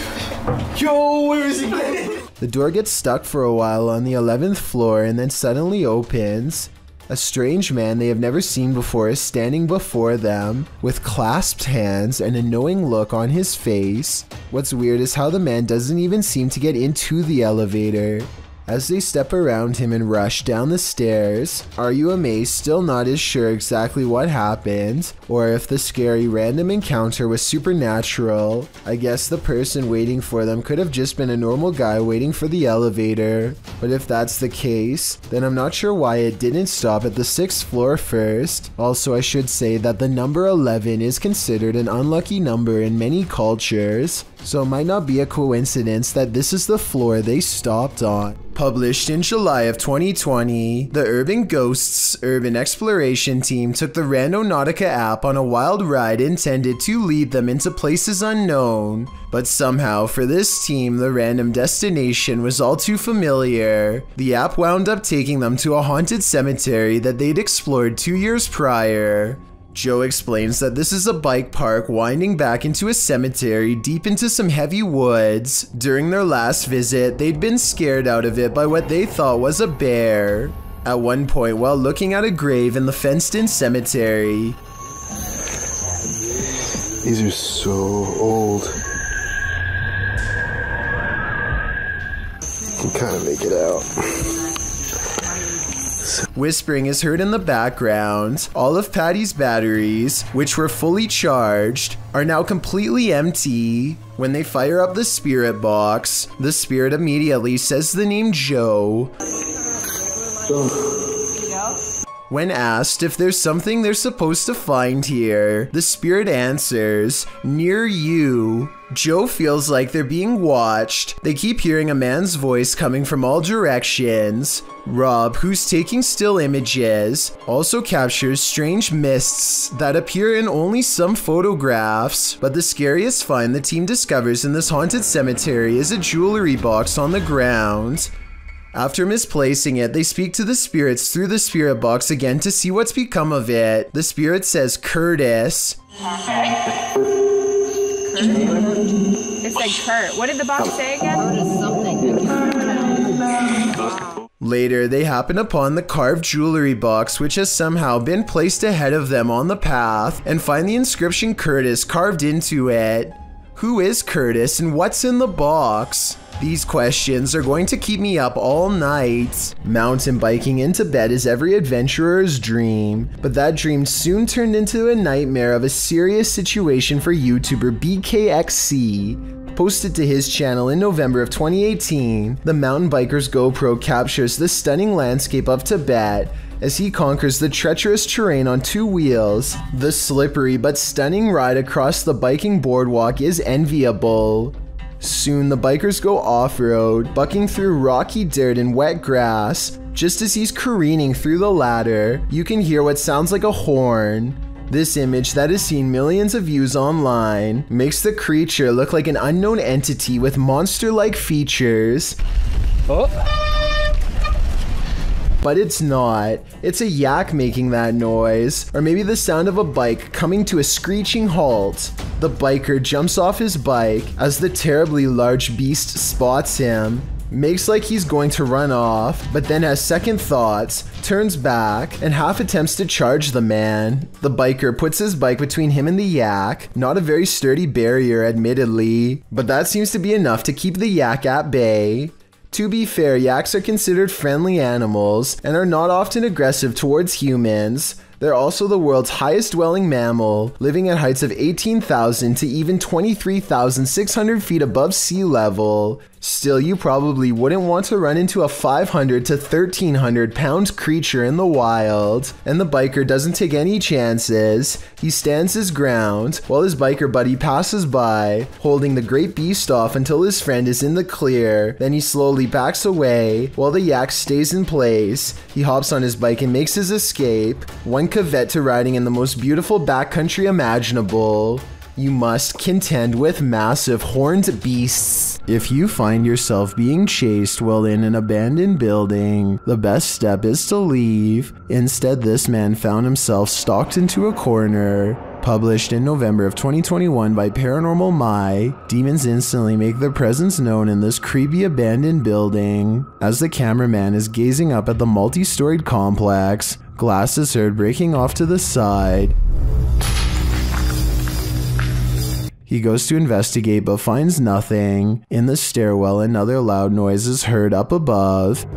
S1: Yo, where is he getting? The door gets stuck for a while on the 11th floor and then suddenly opens. A strange man they have never seen before is standing before them with clasped hands and a knowing look on his face. What's weird is how the man doesn't even seem to get into the elevator. As they step around him and rush down the stairs, Are You Amazed still not as sure exactly what happened, or if the scary random encounter was supernatural. I guess the person waiting for them could have just been a normal guy waiting for the elevator. But if that's the case, then I'm not sure why it didn't stop at the 6th floor first. Also, I should say that the number 11 is considered an unlucky number in many cultures, so it might not be a coincidence that this is the floor they stopped on. Published in July of 2020, the Urban Ghosts Urban Exploration team took the Randonautica app on a wild ride intended to lead them into places unknown. But somehow, for this team, the random destination was all too familiar. The app wound up taking them to a haunted cemetery that they'd explored 2 years prior. Joe explains that this is a bike park winding back into a cemetery deep into some heavy woods. During their last visit, they'd been scared out of it by what they thought was a bear. At one point, while looking at a grave in the fenced-in cemetery.
S15: These are so old. You can kind of make it out.
S1: Whispering is heard in the background. All of Patty's batteries, which were fully charged, are now completely empty. When they fire up the spirit box, the spirit immediately says the name Joe. When asked if there's something they're supposed to find here, the spirit answers, "Near you." Joe feels like they're being watched. They keep hearing a man's voice coming from all directions. Rob, who's taking still images, also captures strange mists that appear in only some photographs. But the scariest find the team discovers in this haunted cemetery is a jewelry box on the ground. After misplacing it, they speak to the spirits through the spirit box again to see what's become of it. The spirit says Curtis.
S2: It said Kurt. What did the box say again?
S1: Later, they happen upon the carved jewelry box, which has somehow been placed ahead of them on the path, and find the inscription Curtis carved into it. Who is Curtis and what's in the box? These questions are going to keep me up all night. Mountain biking into bed is every adventurer's dream, but that dream soon turned into a nightmare of a serious situation for YouTuber BKXC. Posted to his channel in November of 2018, the mountain biker's GoPro captures the stunning landscape of Tibet as he conquers the treacherous terrain on 2 wheels. The slippery but stunning ride across the biking boardwalk is enviable. Soon the bikers go off-road, bucking through rocky dirt and wet grass. Just as he's careening through the ladder, you can hear what sounds like a horn. This image that has seen millions of views online makes the creature look like an unknown entity with monster-like features. Oh. But it's not. It's a yak making that noise, or maybe the sound of a bike coming to a screeching halt. The biker jumps off his bike as the terribly large beast spots him, makes like he's going to run off, but then has second thoughts, turns back, and half attempts to charge the man. The biker puts his bike between him and the yak, not a very sturdy barrier admittedly, but that seems to be enough to keep the yak at bay. To be fair, yaks are considered friendly animals and are not often aggressive towards humans. They're also the world's highest dwelling mammal, living at heights of 18,000 to even 23,600 feet above sea level. Still, you probably wouldn't want to run into a 500 to 1,300 pound creature in the wild. And the biker doesn't take any chances. He stands his ground while his biker buddy passes by, holding the great beast off until his friend is in the clear. Then he slowly backs away while the yak stays in place. He hops on his bike and makes his escape. One caveat to riding in the most beautiful backcountry imaginable. You must contend with massive horned beasts. If you find yourself being chased while in an abandoned building, the best step is to leave. Instead, this man found himself stalked into a corner. Published in November of 2021 by Paranormal My, demons instantly make their presence known in this creepy abandoned building. As the cameraman is gazing up at the multi-storied complex, glass is heard breaking off to the side. He goes to investigate but finds nothing. In the stairwell, another loud noise is heard up above.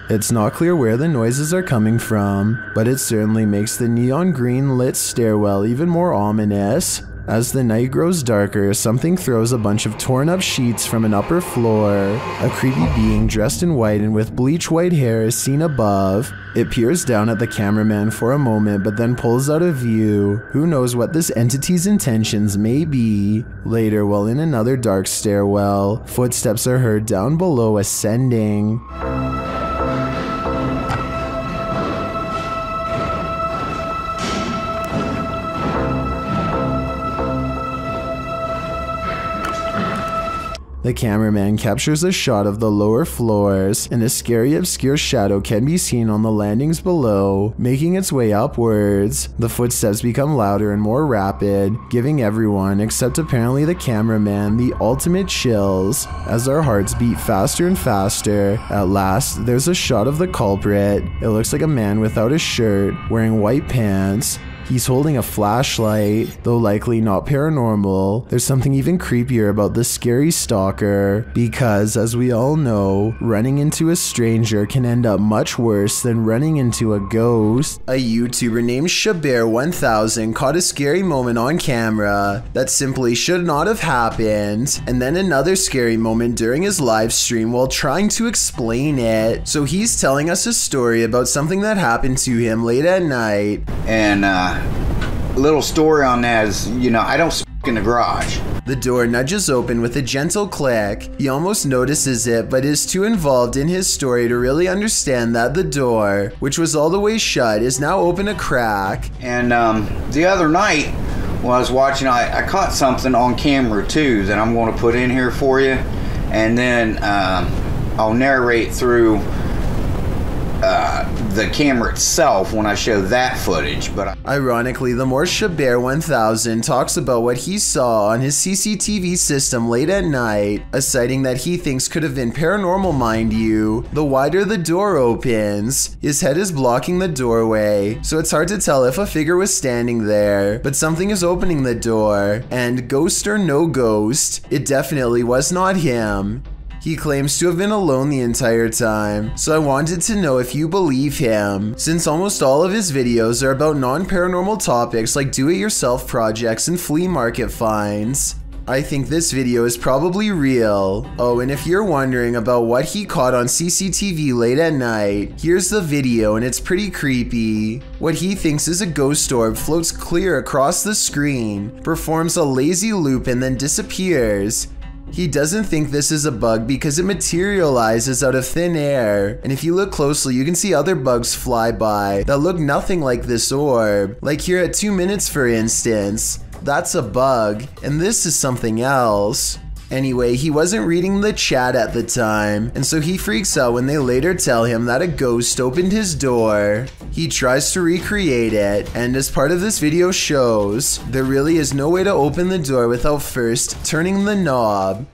S1: It's not clear where the noises are coming from, but it certainly makes the neon green lit stairwell even more ominous. As the night grows darker, something throws a bunch of torn up sheets from an upper floor. A creepy being dressed in white and with bleach white hair is seen above. It peers down at the cameraman for a moment but then pulls out of view. Who knows what this entity's intentions may be? Later, while in another dark stairwell, footsteps are heard down below ascending. The cameraman captures a shot of the lower floors, and a scary obscure shadow can be seen on the landings below, making its way upwards. The footsteps become louder and more rapid, giving everyone, except apparently the cameraman, the ultimate chills. As our hearts beat faster and faster, at last, there's a shot of the culprit. It looks like a man without a shirt, wearing white pants. He's holding a flashlight, though likely not paranormal. There's something even creepier about the scary stalker, because as we all know, running into a stranger can end up much worse than running into a ghost. A YouTuber named Shabert1000 caught a scary moment on camera that simply should not have happened, and then another scary moment during his live stream while trying to explain it. So he's telling us a story about something that happened to him late at night.
S19: And little story on that is, you know, I don't smoke in the garage.
S1: The door nudges open with a gentle click. He almost notices it, but is too involved in his story to really understand that the door, which was all the way shut, is now open a crack.
S19: And the other night, when I was watching, I caught something on camera too that I'm going to put in here for you, and then I'll narrate through the camera itself when I show that footage. But
S1: ironically, the more Shabert1000 talks about what he saw on his CCTV system late at night, a sighting that he thinks could have been paranormal, mind you, the wider the door opens. His head is blocking the doorway, so it's hard to tell if a figure was standing there, but something is opening the door, and ghost or no ghost, it definitely was not him. He claims to have been alone the entire time, so I wanted to know if you believe him, since almost all of his videos are about non-paranormal topics like do-it-yourself projects and flea market finds. I think this video is probably real. Oh, and if you're wondering about what he caught on CCTV late at night, here's the video and it's pretty creepy. What he thinks is a ghost orb floats clear across the screen, performs a lazy loop and then disappears. He doesn't think this is a bug because it materializes out of thin air, and if you look closely you can see other bugs fly by that look nothing like this orb, like here at 2 minutes for instance. That's a bug, and this is something else. Anyway, he wasn't reading the chat at the time, and so he freaks out when they later tell him that a ghost opened his door. He tries to recreate it, and as part of this video shows, there really is no way to open the door without first turning the knob.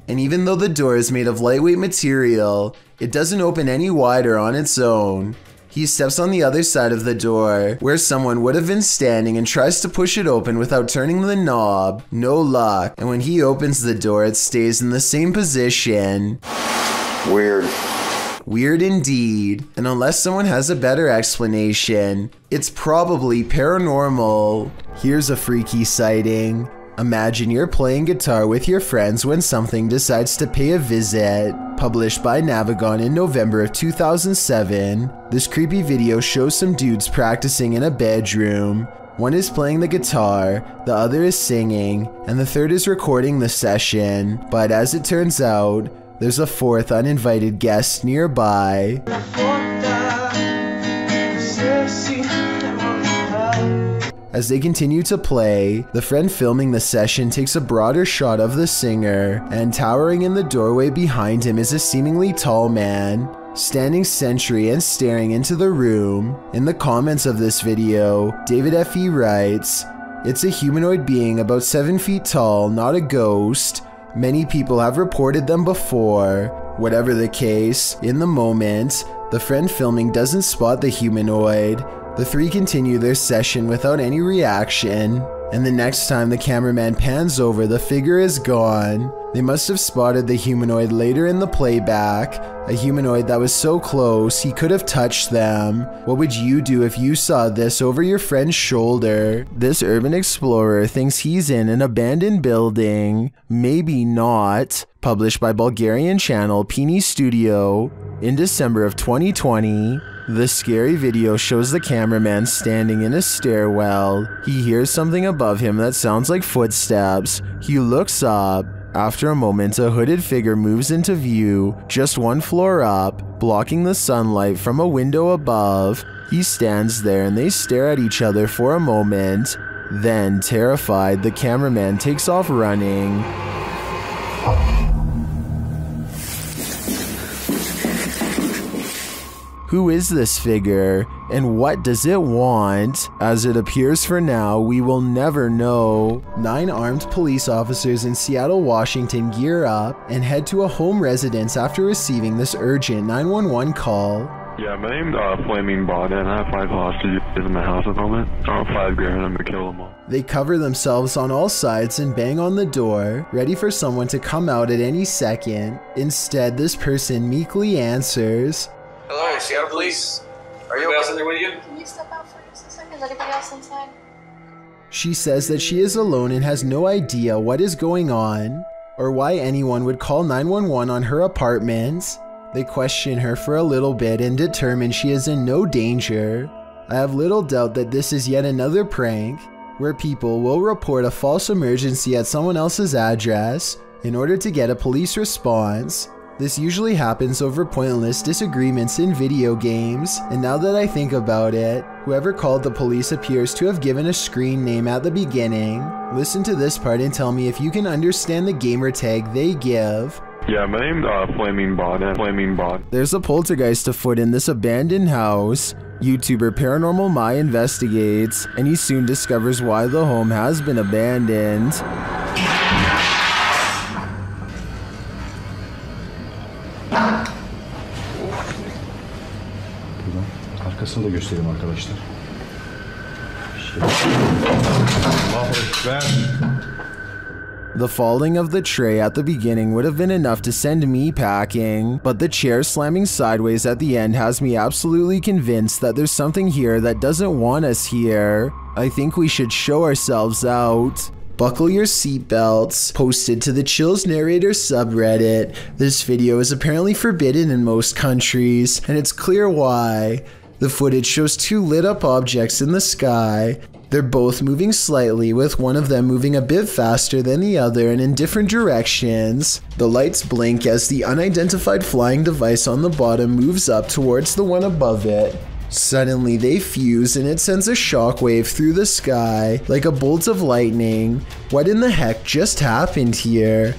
S1: And even though the door is made of lightweight material, it doesn't open any wider on its own. He steps on the other side of the door, where someone would have been standing, and tries to push it open without turning the knob. No luck, and when he opens the door, it stays in the same position.
S19: Weird.
S1: Weird indeed, and unless someone has a better explanation, it's probably paranormal. Here's a freaky sighting. Imagine you're playing guitar with your friends when something decides to pay a visit. Published by Navigon in November of 2007, this creepy video shows some dudes practicing in a bedroom. One is playing the guitar, the other is singing, and the third is recording the session. But as it turns out, there's a fourth uninvited guest nearby. As they continue to play, the friend filming the session takes a broader shot of the singer, and towering in the doorway behind him is a seemingly tall man. standing sentry and staring into the room. In the comments of this video, David F.E. writes, "It's a humanoid being about 7 feet tall, not a ghost. Many people have reported them before." Whatever the case, in the moment, the friend filming doesn't spot the humanoid. The three continue their session without any reaction, and the next time the cameraman pans over, the figure is gone. They must have spotted the humanoid later in the playback, a humanoid that was so close he could have touched them. What would you do if you saw this over your friend's shoulder? This urban explorer thinks he's in an abandoned building. Maybe not. Published by Bulgarian channel Pini Studio in December of 2020. The scary video shows the cameraman standing in a stairwell. He hears something above him that sounds like footsteps. He looks up. After a moment, a hooded figure moves into view, just 1 floor up, blocking the sunlight from a window above. He stands there and they stare at each other for a moment. Then, terrified, the cameraman takes off running. Who is this figure, and what does it want? As it appears for now, we will never know. 9 armed police officers in Seattle, Washington gear up and head to a home residence after receiving this urgent 911 call.
S20: Yeah, my name's Flaming Bond, and I have 5 hostages in my house at the moment. I want $5,000, I'm gonna kill them all.
S1: They cover themselves on all sides and bang on the door, ready for someone to come out at any second. Instead, this person meekly answers,
S21: "Hello, Seattle Police. Are you else in there with you?"
S22: Can you step out for just a second? Is anybody else inside?
S1: She says that she is alone and has no idea what is going on, or why anyone would call 911 on her apartment. They question her for a little bit and determine she is in no danger. I have little doubt that this is yet another prank, where people will report a false emergency at someone else's address in order to get a police response. This usually happens over pointless disagreements in video games, and now that I think about it, whoever called the police appears to have given a screen name at the beginning. Listen to this part and tell me if you can understand the gamer tag they give.
S20: Yeah, my name's Flaming Bond, Flaming Bond.
S1: There's a poltergeist afoot in this abandoned house. YouTuber Paranormal Mai investigates, and he soon discovers why the home has been abandoned.
S23: Arkasını da göstereyim arkadaşlar.
S1: The falling of the tray at the beginning would have been enough to send me packing, but the chair slamming sideways at the end has me absolutely convinced that there's something here that doesn't want us here. I think we should show ourselves out. Buckle your seatbelts. Posted to the Chills Narrator subreddit. This video is apparently forbidden in most countries, and it's clear why. The footage shows 2 lit up objects in the sky. They're both moving slightly, with one of them moving a bit faster than the other and in different directions. The lights blink as the unidentified flying device on the bottom moves up towards the one above it. Suddenly they fuse and it sends a shockwave through the sky like a bolt of lightning. What in the heck just happened here?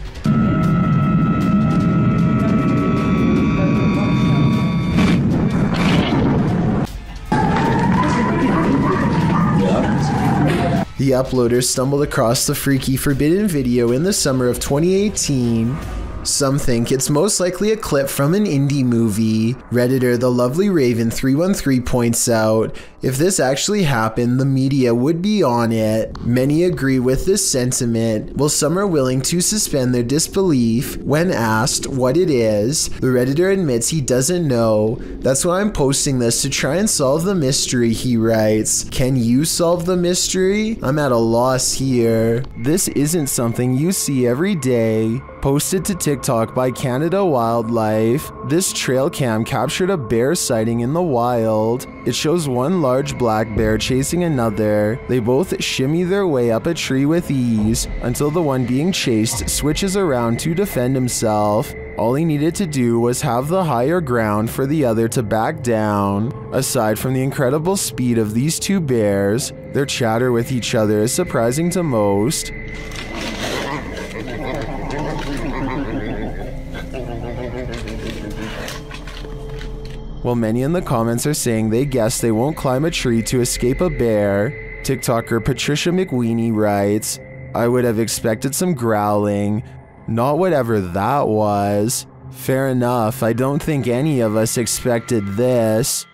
S1: The uploader stumbled across the freaky forbidden video in the summer of 2018. Some think it's most likely a clip from an indie movie. Redditor The Lovely Raven 313 points out, if this actually happened, the media would be on it. Many agree with this sentiment, while some are willing to suspend their disbelief when asked what it is. The Redditor admits he doesn't know. That's why I'm posting this, to try and solve the mystery, he writes. Can you solve the mystery? I'm at a loss here. This isn't something you see every day. Posted to TikTok by Canada Wildlife, this trail cam captured a bear sighting in the wild. It shows one large black bear chasing another. They both shimmy their way up a tree with ease until the one being chased switches around to defend himself. All he needed to do was have the higher ground for the other to back down. Aside from the incredible speed of these 2 bears, their chatter with each other is surprising to most. while many in the comments are saying they guess they won't climb a tree to escape a bear. TikToker Patricia McWeenie writes, I would have expected some growling, not whatever that was. Fair enough, I don't think any of us expected this.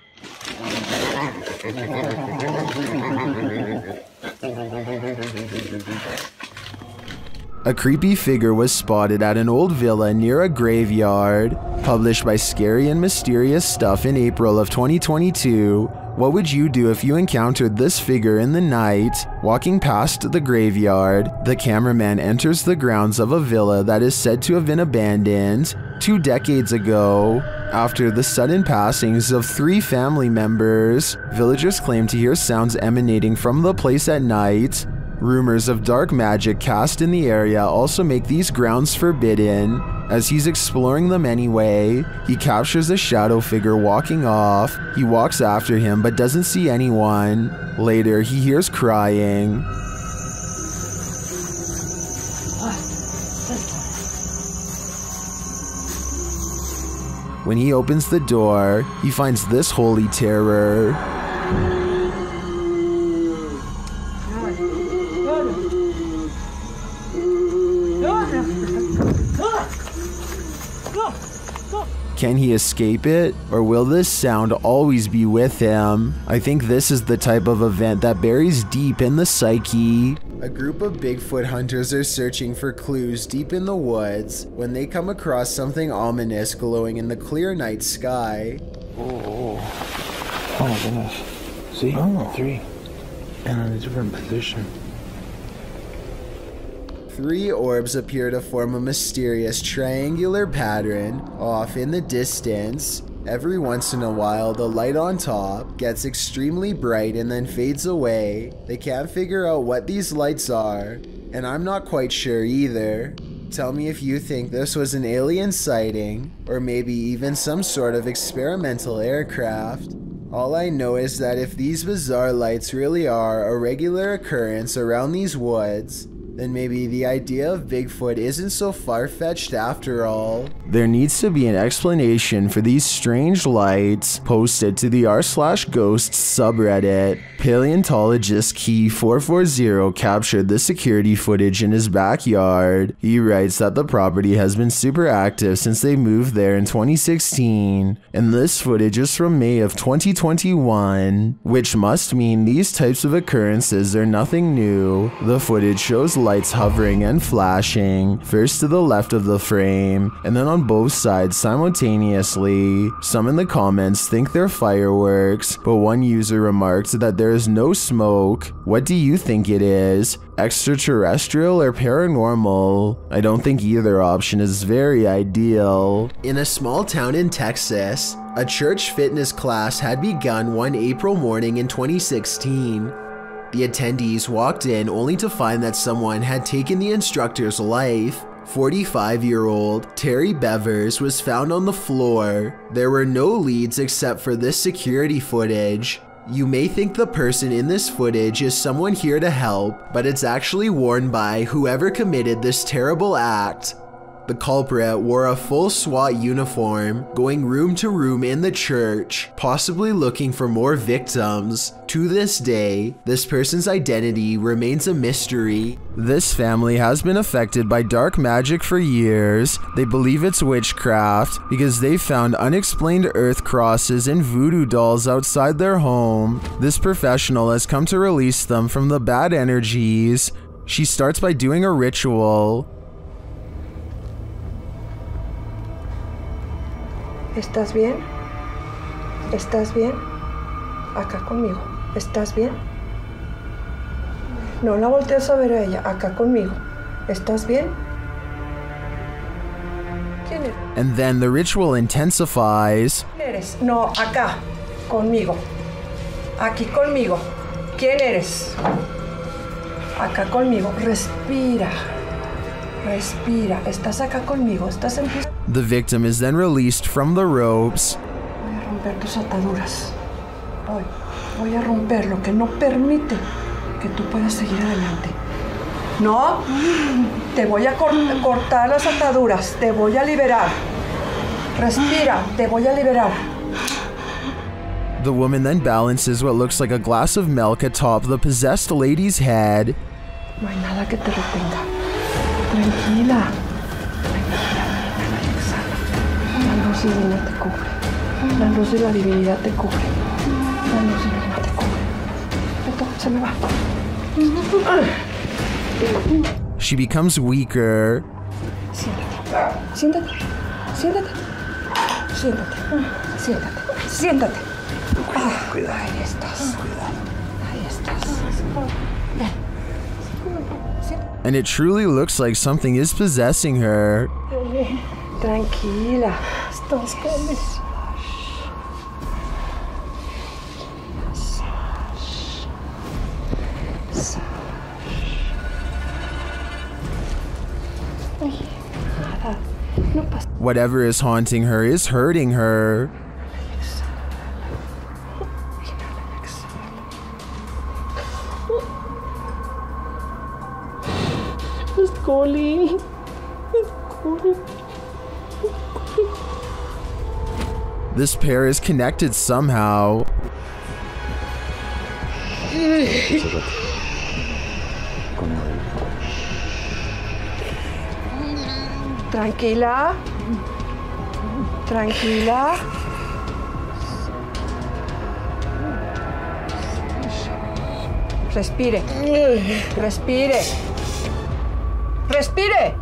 S1: A creepy figure was spotted at an old villa near a graveyard. Published by Scary and Mysterious Stuff in April of 2022. What would you do if you encountered this figure in the night? Walking past the graveyard, the cameraman enters the grounds of a villa that is said to have been abandoned 2 decades ago. After the sudden passings of 3 family members, villagers claim to hear sounds emanating from the place at night. Rumors of dark magic cast in the area also make these grounds forbidden. As he's exploring them anyway, he captures a shadow figure walking off. He walks after him but doesn't see anyone. Later, he hears crying. When he opens the door, he finds this holy terror. Can he escape it, or will this sound always be with him? I think this is the type of event that buries deep in the psyche. A group of Bigfoot hunters are searching for clues deep in the woods when they come across something ominous glowing in the clear night sky.
S8: Oh my goodness. See? 3. And in a different position.
S1: 3 orbs appear to form a mysterious triangular pattern off in the distance. Every once in a while, the light on top gets extremely bright and then fades away. They can't figure out what these lights are, and I'm not quite sure either. Tell me if you think this was an alien sighting, or maybe even some sort of experimental aircraft. All I know is that if these bizarre lights really are a regular occurrence around these woods, then maybe the idea of Bigfoot isn't so far-fetched after all. There needs to be an explanation for these strange lights. Posted to the r/ghosts subreddit. Paleontologist Key440 captured the security footage in his backyard. He writes that the property has been super active since they moved there in 2016, and this footage is from May of 2021, which must mean these types of occurrences are nothing new. The footage shows lights hovering and flashing, first to the left of the frame, and then on both sides simultaneously. Some in the comments think they're fireworks, but one user remarked that there is no smoke. What do you think it is? Extraterrestrial or paranormal? I don't think either option is very ideal. In a small town in Texas, a church fitness class had begun one April morning in 2016. The attendees walked in only to find that someone had taken the instructor's life. 45-year-old Terry Bevers was found on the floor. There were no leads except for this security footage. You may think the person in this footage is someone here to help, but it's actually worn by whoever committed this terrible act. The culprit wore a full SWAT uniform, going room to room in the church, possibly looking for more victims. To this day, this person's identity remains a mystery. This family has been affected by dark magic for years. They believe it's witchcraft because they found unexplained earth crosses and voodoo dolls outside their home. This professional has come to release them from the bad energies. She starts by doing a ritual.
S14: ¿Estás bien? ¿Estás bien? Acá conmigo. ¿Estás bien? No la voltees a ver a ella. Acá conmigo. ¿Estás bien? ¿Quién eres?
S1: And then the ritual intensifies.
S14: ¿Quién eres? No, acá. Conmigo. Aquí conmigo. ¿Quién eres? Acá conmigo. Respira. Respira. ¿Estás acá conmigo? ¿Estás en pie?
S1: The victim is then released from the ropes.
S14: Voy a romper tus ataduras. Voy a romper lo que no permite que tú puedas seguir adelante. No, te voy a cortar las ataduras. Te voy a liberar. Respira, te voy a liberar.
S1: The woman then balances what looks like a glass of milk atop the possessed lady's head.
S14: No hay nada que te retenga. Tranquila. Tranquila, exhala. La luz divina te cubre. La luz de la divinidad te cubre. La luz divina te cubre. Esto se me va.
S1: She becomes weaker.
S14: Siéntate. Siéntate. Siéntate. Siéntate. Siéntate. Siéntate.
S13: Cuidado.
S14: Ahí estás. Ahí estás. Ven.
S1: And it truly looks like something is possessing her.
S14: Tranquila. Estás bien.
S1: Whatever is haunting her is hurting her.
S14: It's calling. It's calling.
S1: This pair is connected somehow.
S14: Tranquila. Tranquila. Respire. Respire. Respire.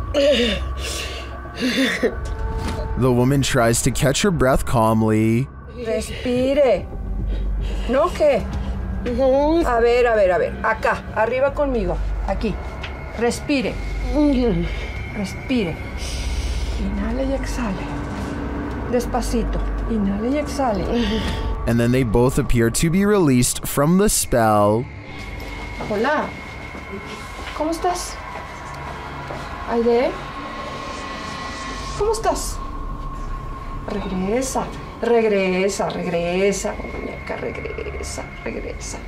S1: The woman tries to catch her breath calmly.
S14: Respire. ¿No qué? A ver. Acá, arriba conmigo. Aquí. Respire. Respire. Inhale y exhale. Despacito. Inhale y exhale.
S1: And then they both appear to be released from the spell.
S14: Hola. ¿Cómo estás? Aide. ¿Cómo estás? Regresa. Regresa, muñeca, regresa. Regresa,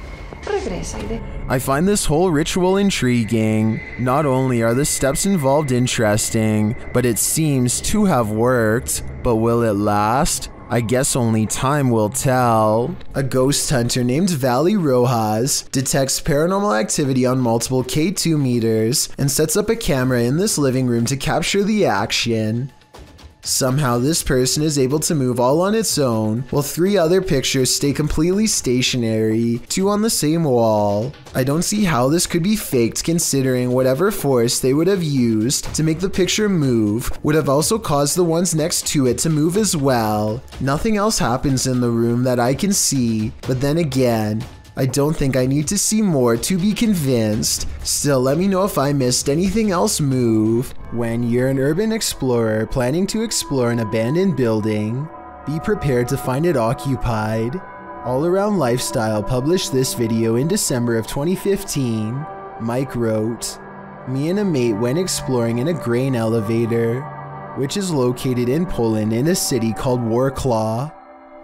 S14: Aide.
S1: I find this whole ritual intriguing. Not only are the steps involved interesting, but it seems to have worked. But will it last? I guess only time will tell. A ghost hunter named Valley Rojas detects paranormal activity on multiple K2 meters and sets up a camera in this living room to capture the action. Somehow this person is able to move all on its own, while 3 other pictures stay completely stationary, 2 on the same wall. I don't see how this could be faked, considering whatever force they would have used to make the picture move would have also caused the ones next to it to move as well. Nothing else happens in the room that I can see, but then again, I don't think I need to see more to be convinced. Still, let me know if I missed anything else move. When you're an urban explorer planning to explore an abandoned building, be prepared to find it occupied. All Around Lifestyle published this video in December of 2015. Mike wrote, "Me and a mate went exploring in a grain elevator, which is located in Poland in a city called Warklaw.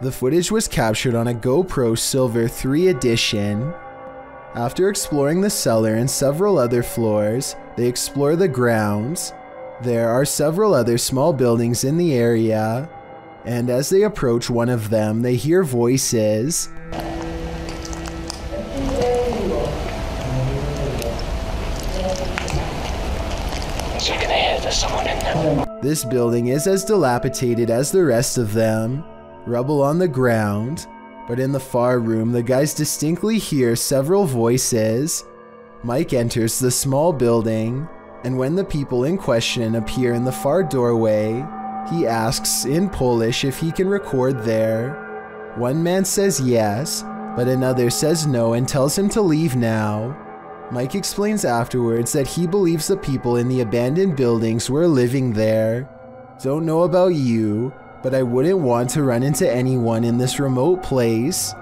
S1: The footage was captured on a GoPro Silver 3 edition. After exploring the cellar and several other floors, they explore the grounds. There are several other small buildings in the area, and as they approach one of them, they hear voices.
S3: You can hear there's someone in there.
S1: This building is as dilapidated as the rest of them. Rubble on the ground, but in the far room, the guys distinctly hear several voices. Mike enters the small building, and when the people in question appear in the far doorway, he asks in Polish if he can record there. One man says yes, but another says no and tells him to leave now. Mike explains afterwards that he believes the people in the abandoned buildings were living there. Don't know about you, but I wouldn't want to run into anyone in this remote place.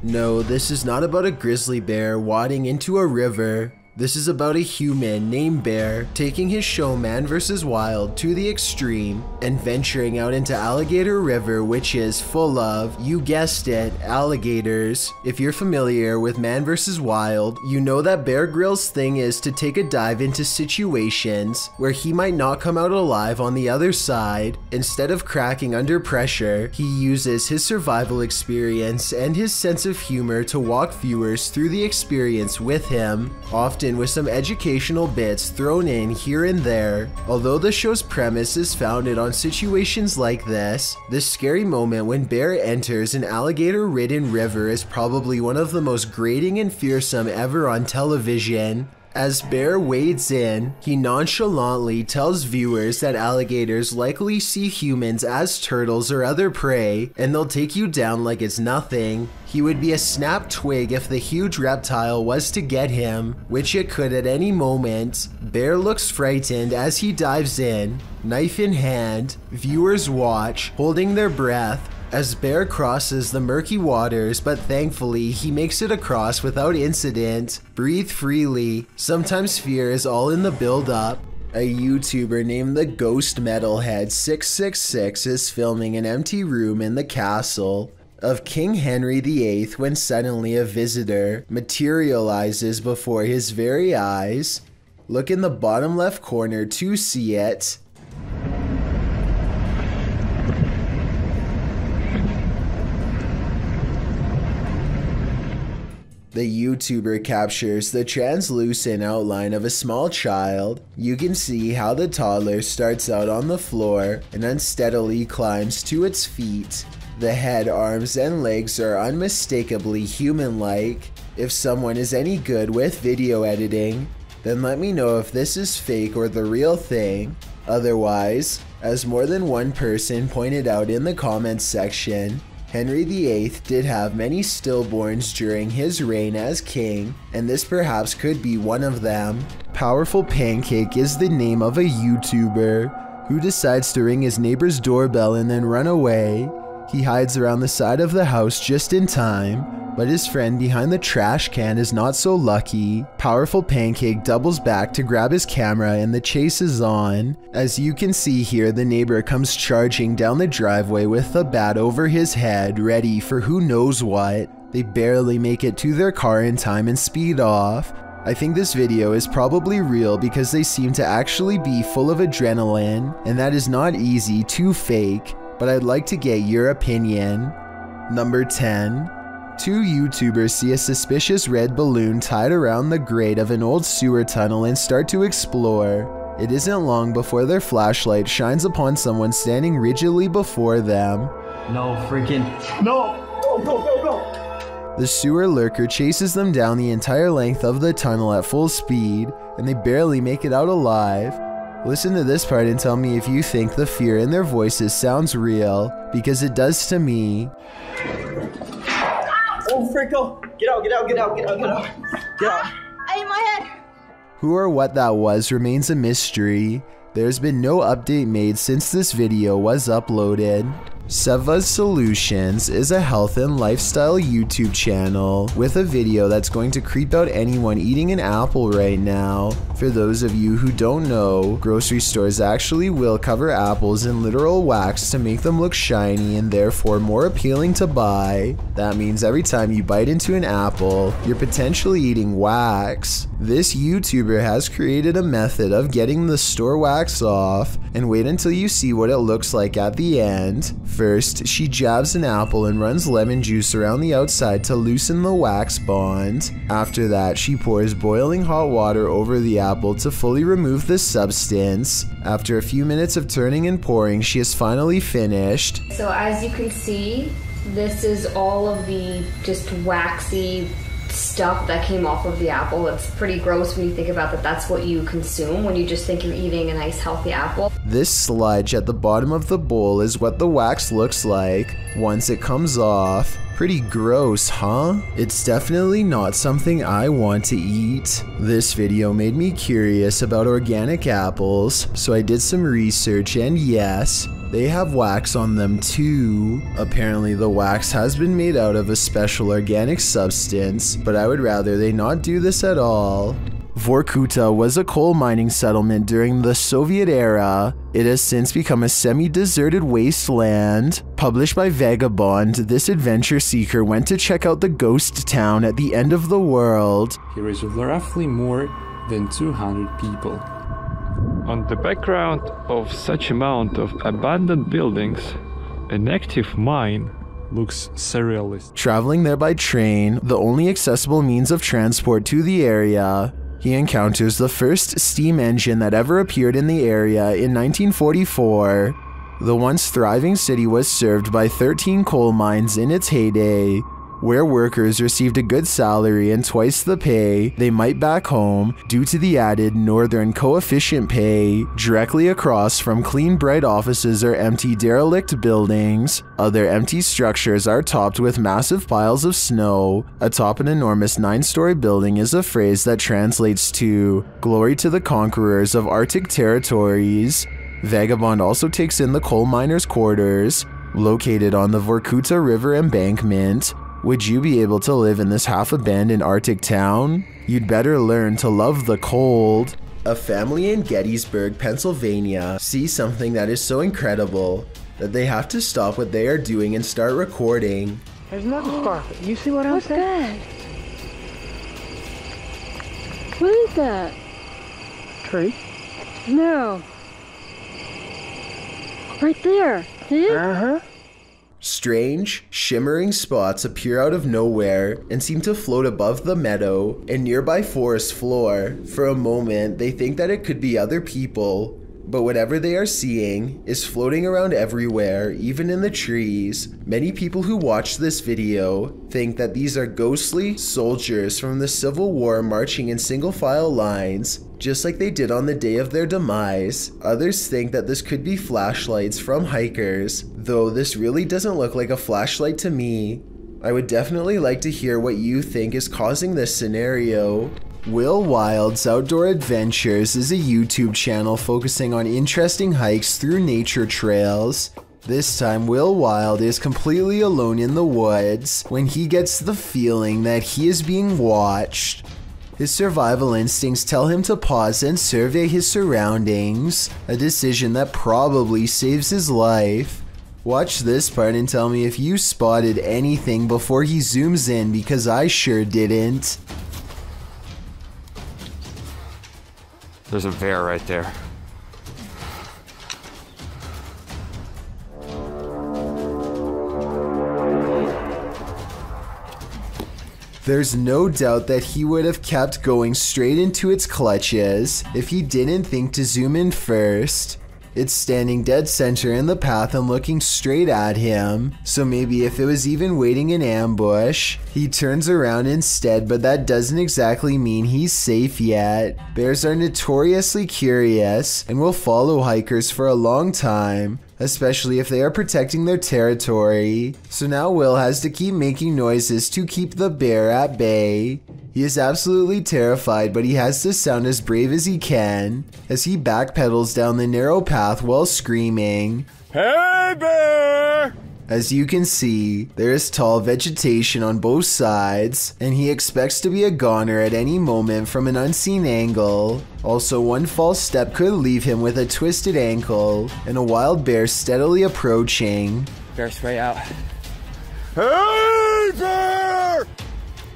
S1: No, this is not about a grizzly bear wading into a river. This is about a human named Bear taking his show Man vs. Wild to the extreme and venturing out into Alligator River, which is full of, you guessed it, alligators. If you're familiar with Man vs. Wild, you know that Bear Grylls' thing is to take a dive into situations where he might not come out alive on the other side. Instead of cracking under pressure, he uses his survival experience and his sense of humor to walk viewers through the experience with him, often with some educational bits thrown in here and there. Although the show's premise is founded on situations like this scary moment when Bear enters an alligator-ridden river is probably one of the most grating and fearsome ever on television. As Bear wades in, he nonchalantly tells viewers that alligators likely see humans as turtles or other prey, and they'll take you down like it's nothing. He would be a snapped twig if the huge reptile was to get him, which it could at any moment. Bear looks frightened as he dives in, knife in hand. Viewers watch, holding their breath, as Bear crosses the murky waters, but thankfully he makes it across without incident. Breathe freely. Sometimes fear is all in the build-up. A YouTuber named the Ghost Metalhead 666 is filming an empty room in the castle of King Henry VIII when suddenly a visitor materializes before his very eyes. Look in the bottom left corner to see it. The YouTuber captures the translucent outline of a small child. You can see how the toddler starts out on the floor and unsteadily climbs to its feet. The head, arms, and legs are unmistakably human-like. If someone is any good with video editing, then let me know if this is fake or the real thing. Otherwise, as more than one person pointed out in the comments section, Henry VIII did have many stillborns during his reign as king, and this perhaps could be one of them. Powerful Pancake is the name of a YouTuber who decides to ring his neighbor's doorbell and then run away. He hides around the side of the house just in time, but his friend behind the trash can is not so lucky. Powerful Pancake doubles back to grab his camera and the chase is on. As you can see here, the neighbor comes charging down the driveway with the bat over his head, ready for who knows what. They barely make it to their car in time and speed off. I think this video is probably real because they seem to actually be full of adrenaline, and that is not easy to fake, but I'd like to get your opinion. Number 10. Two YouTubers see a suspicious red balloon tied around the grate of an old sewer tunnel and start to explore. It isn't long before their flashlight shines upon someone standing rigidly before them.
S10: No freaking. No! Go, go, go, go!
S1: The sewer lurker chases them down the entire length of the tunnel at full speed, and they barely make it out alive. Listen to this part and tell me if you think the fear in their voices sounds real, because it does to me.
S10: Oh, Franco! Get out, get out, get out, get out, get out. Get out.
S17: I hit my head.
S1: Who or what that was remains a mystery. There's been no update made since this video was uploaded. Seva's Solutions is a health and lifestyle YouTube channel with a video that's going to creep out anyone eating an apple right now. For those of you who don't know, grocery stores actually will cover apples in literal wax to make them look shiny and therefore more appealing to buy. That means every time you bite into an apple, you're potentially eating wax. This YouTuber has created a method of getting the store wax off, and wait until you see what it looks like at the end. First, she jabs an apple and runs lemon juice around the outside to loosen the wax bond. After that, she pours boiling hot water over the apple to fully remove the substance. After a few minutes of turning and pouring, she is finally finished.
S4: So as you can see, this is all of the just waxy stuff that came off of the apple. It's pretty gross when you think about that. That's what you consume when you just think you're eating a nice healthy apple.
S1: This sludge at the bottom of the bowl is what the wax looks like once it comes off. Pretty gross, huh? It's definitely not something I want to eat. This video made me curious about organic apples, so I did some research, and yes, they have wax on them too. Apparently the wax has been made out of a special organic substance, but I would rather they not do this at all. Vorkuta was a coal mining settlement during the Soviet era. It has since become a semi-deserted wasteland. Published by Vagabond, this adventure seeker went to check out the ghost town at the end of the world.
S5: Here is roughly more than 200 people.
S7: On the background of such amount of abandoned buildings, an active mine
S5: looks surrealist.
S1: Traveling there by train, the only accessible means of transport to the area, he encounters the first steam engine that ever appeared in the area in 1944. The once thriving city was served by 13 coal mines in its heyday, where workers received a good salary and twice the pay they might back home due to the added northern coefficient pay. Directly across from clean bright offices are empty derelict buildings. Other empty structures are topped with massive piles of snow. Atop an enormous 9-story building is a phrase that translates to "Glory to the conquerors of Arctic territories." Vagabond also takes in the coal miners' quarters, located on the Vorkuta River embankment. Would you be able to live in this half-abandoned Arctic town? You'd better learn to love the cold. A family in Gettysburg, Pennsylvania sees something that is so incredible that they have to stop what they are doing and start recording.
S14: There's nothing sparkling. You see what I'm saying?
S2: What is that?
S14: Tree?
S2: No. Right there. See it?
S14: Uh-huh.
S1: Strange, shimmering spots appear out of nowhere and seem to float above the meadow and nearby forest floor. For a moment, they think that it could be other people, but whatever they are seeing is floating around everywhere, even in the trees. Many people who watch this video think that these are ghostly soldiers from the Civil War marching in single file lines, just like they did on the day of their demise. Others think that this could be flashlights from hikers, though this really doesn't look like a flashlight to me. I would definitely like to hear what you think is causing this scenario. Will Wild's Outdoor Adventures is a YouTube channel focusing on interesting hikes through nature trails. This time, Will Wild is completely alone in the woods when he gets the feeling that he is being watched. His survival instincts tell him to pause and survey his surroundings, a decision that probably saves his life. Watch this part and tell me if you spotted anything before he zooms in, because I sure didn't.
S7: There's a bear right there.
S1: There's no doubt that he would have kept going straight into its clutches if he didn't think to zoom in first. It's standing dead center in the path and looking straight at him, so maybe if it was even waiting in ambush, he turns around instead, but that doesn't exactly mean he's safe yet. Bears are notoriously curious and will follow hikers for a long time, especially if they are protecting their territory. So now Will has to keep making noises to keep the bear at bay. He is absolutely terrified, but he has to sound as brave as he can as he backpedals down the narrow path while screaming, "Hey bear!" As you can see, there is tall vegetation on both sides, and he expects to be a goner at any moment from an unseen angle. Also, one false step could leave him with a twisted ankle, and a wild bear steadily approaching.
S9: Bear spray out.
S1: Hey bear!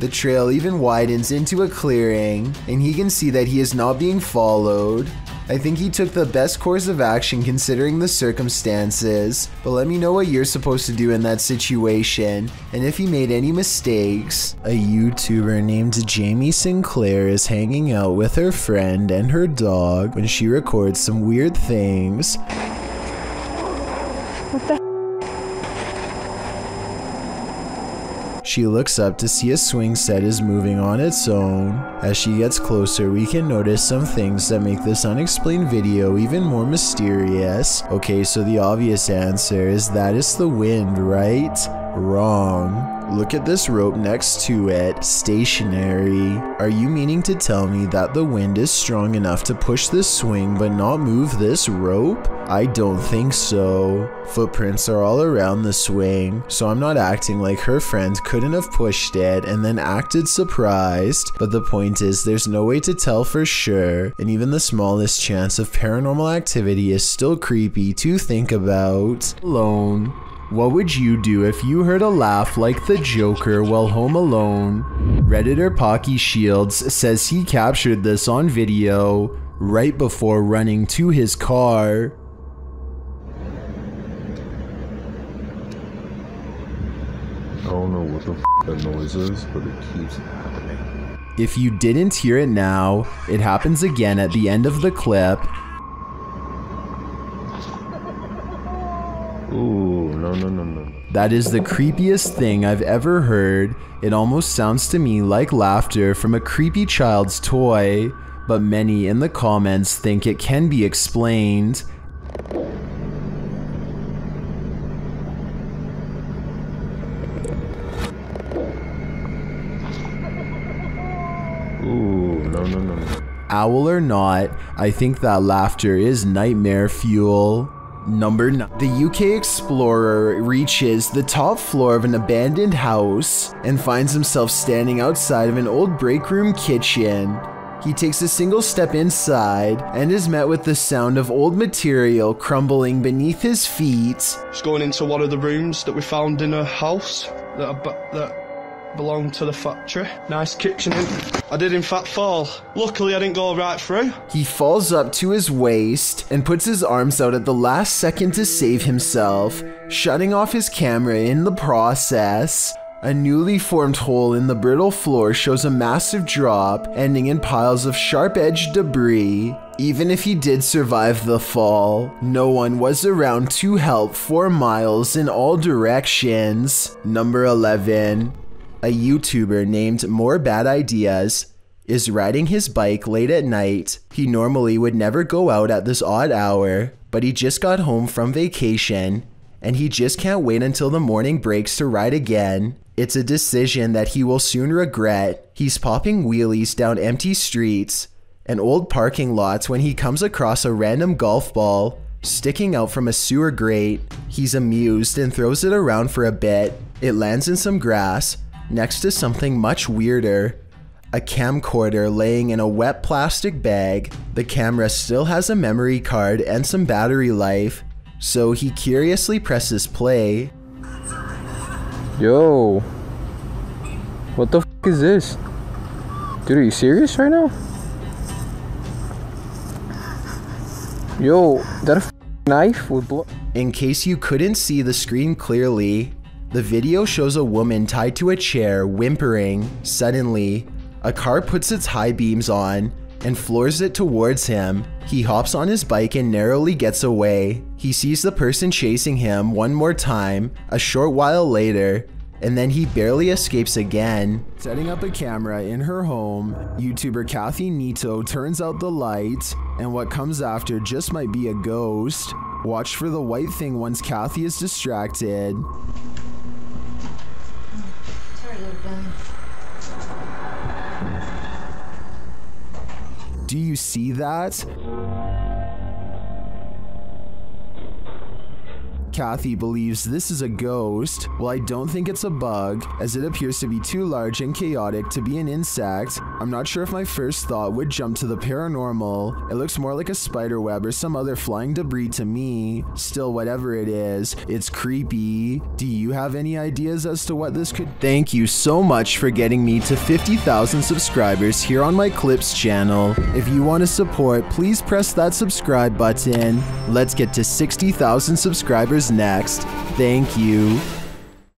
S1: The trail even widens into a clearing, and he can see that he is not being followed. I think he took the best course of action considering the circumstances, but let me know what you're supposed to do in that situation, and if he made any mistakes. A YouTuber named Jamie Sinclair is hanging out with her friend and her dog when she records some weird things.
S2: What the?
S1: She looks up to see a swing set is moving on its own. As she gets closer, we can notice some things that make this unexplained video even more mysterious. Okay, so the obvious answer is that it's the wind, right? Wrong. Look at this rope next to it, stationary. Are you meaning to tell me that the wind is strong enough to push this swing but not move this rope? I don't think so. Footprints are all around the swing, so I'm not acting like her friend couldn't have pushed it and then acted surprised, but the point is there's no way to tell for sure, and even the smallest chance of paranormal activity is still creepy to think about. Alone. What would you do if you heard a laugh like the Joker while home alone? Redditor Pocky Shields says he captured this on video right before running to his car.
S15: I don't know what the f that noise is, but it keeps happening.
S1: If you didn't hear it now, it happens again at the end of the clip.
S15: Ooh, no.
S1: That is the creepiest thing I've ever heard. It almost sounds to me like laughter from a creepy child's toy, but many in the comments think it can be explained.
S15: Ooh, no.
S1: Owl or not, I think that laughter is nightmare fuel. Number 9. The UK explorer reaches the top floor of an abandoned house and finds himself standing outside of an old break room kitchen. He takes a single step inside and is met with the sound of old material crumbling beneath his feet.
S9: Just going into one of the rooms that we found in a house that belonged to the factory. Nice kitchen in. I did in fact fall. Luckily I didn't go right through.
S1: He falls up to his waist and puts his arms out at the last second to save himself, shutting off his camera in the process. A newly formed hole in the brittle floor shows a massive drop, ending in piles of sharp-edged debris. Even if he did survive the fall, no one was around to help 4 miles in all directions. Number 11. A YouTuber named More Bad Ideas is riding his bike late at night. He normally would never go out at this odd hour, but he just got home from vacation, and he just can't wait until the morning breaks to ride again. It's a decision that he will soon regret. He's popping wheelies down empty streets and old parking lots when he comes across a random golf ball sticking out from a sewer grate. He's amused and throws it around for a bit. It lands in some grass next to something much weirder. A camcorder laying in a wet plastic bag. The camera still has a memory card and some battery life, so he curiously presses play.
S11: Yo, what the f is this? Dude, are you serious right now? Yo, that a knife with blood?
S1: In case you couldn't see the screen clearly, the video shows a woman tied to a chair whimpering. Suddenly, a car puts its high beams on and floors it towards him. He hops on his bike and narrowly gets away. He sees the person chasing him one more time a short while later, and then he barely escapes again. Setting up a camera in her home, YouTuber Kathy Nito turns out the light, and what comes after just might be a ghost. Watch for the white thing once Kathy is distracted. Do you see that? Kathy believes this is a ghost. Well, I don't think it's a bug, as it appears to be too large and chaotic to be an insect. I'm not sure if my first thought would jump to the paranormal. It looks more like a spider web or some other flying debris to me. Still, whatever it is, it's creepy. Do you have any ideas as to what this could? Thank you so much for getting me to 50,000 subscribers here on my Clips channel. If you want to support, please press that subscribe button. Let's get to 60,000 subscribers next. Thank you.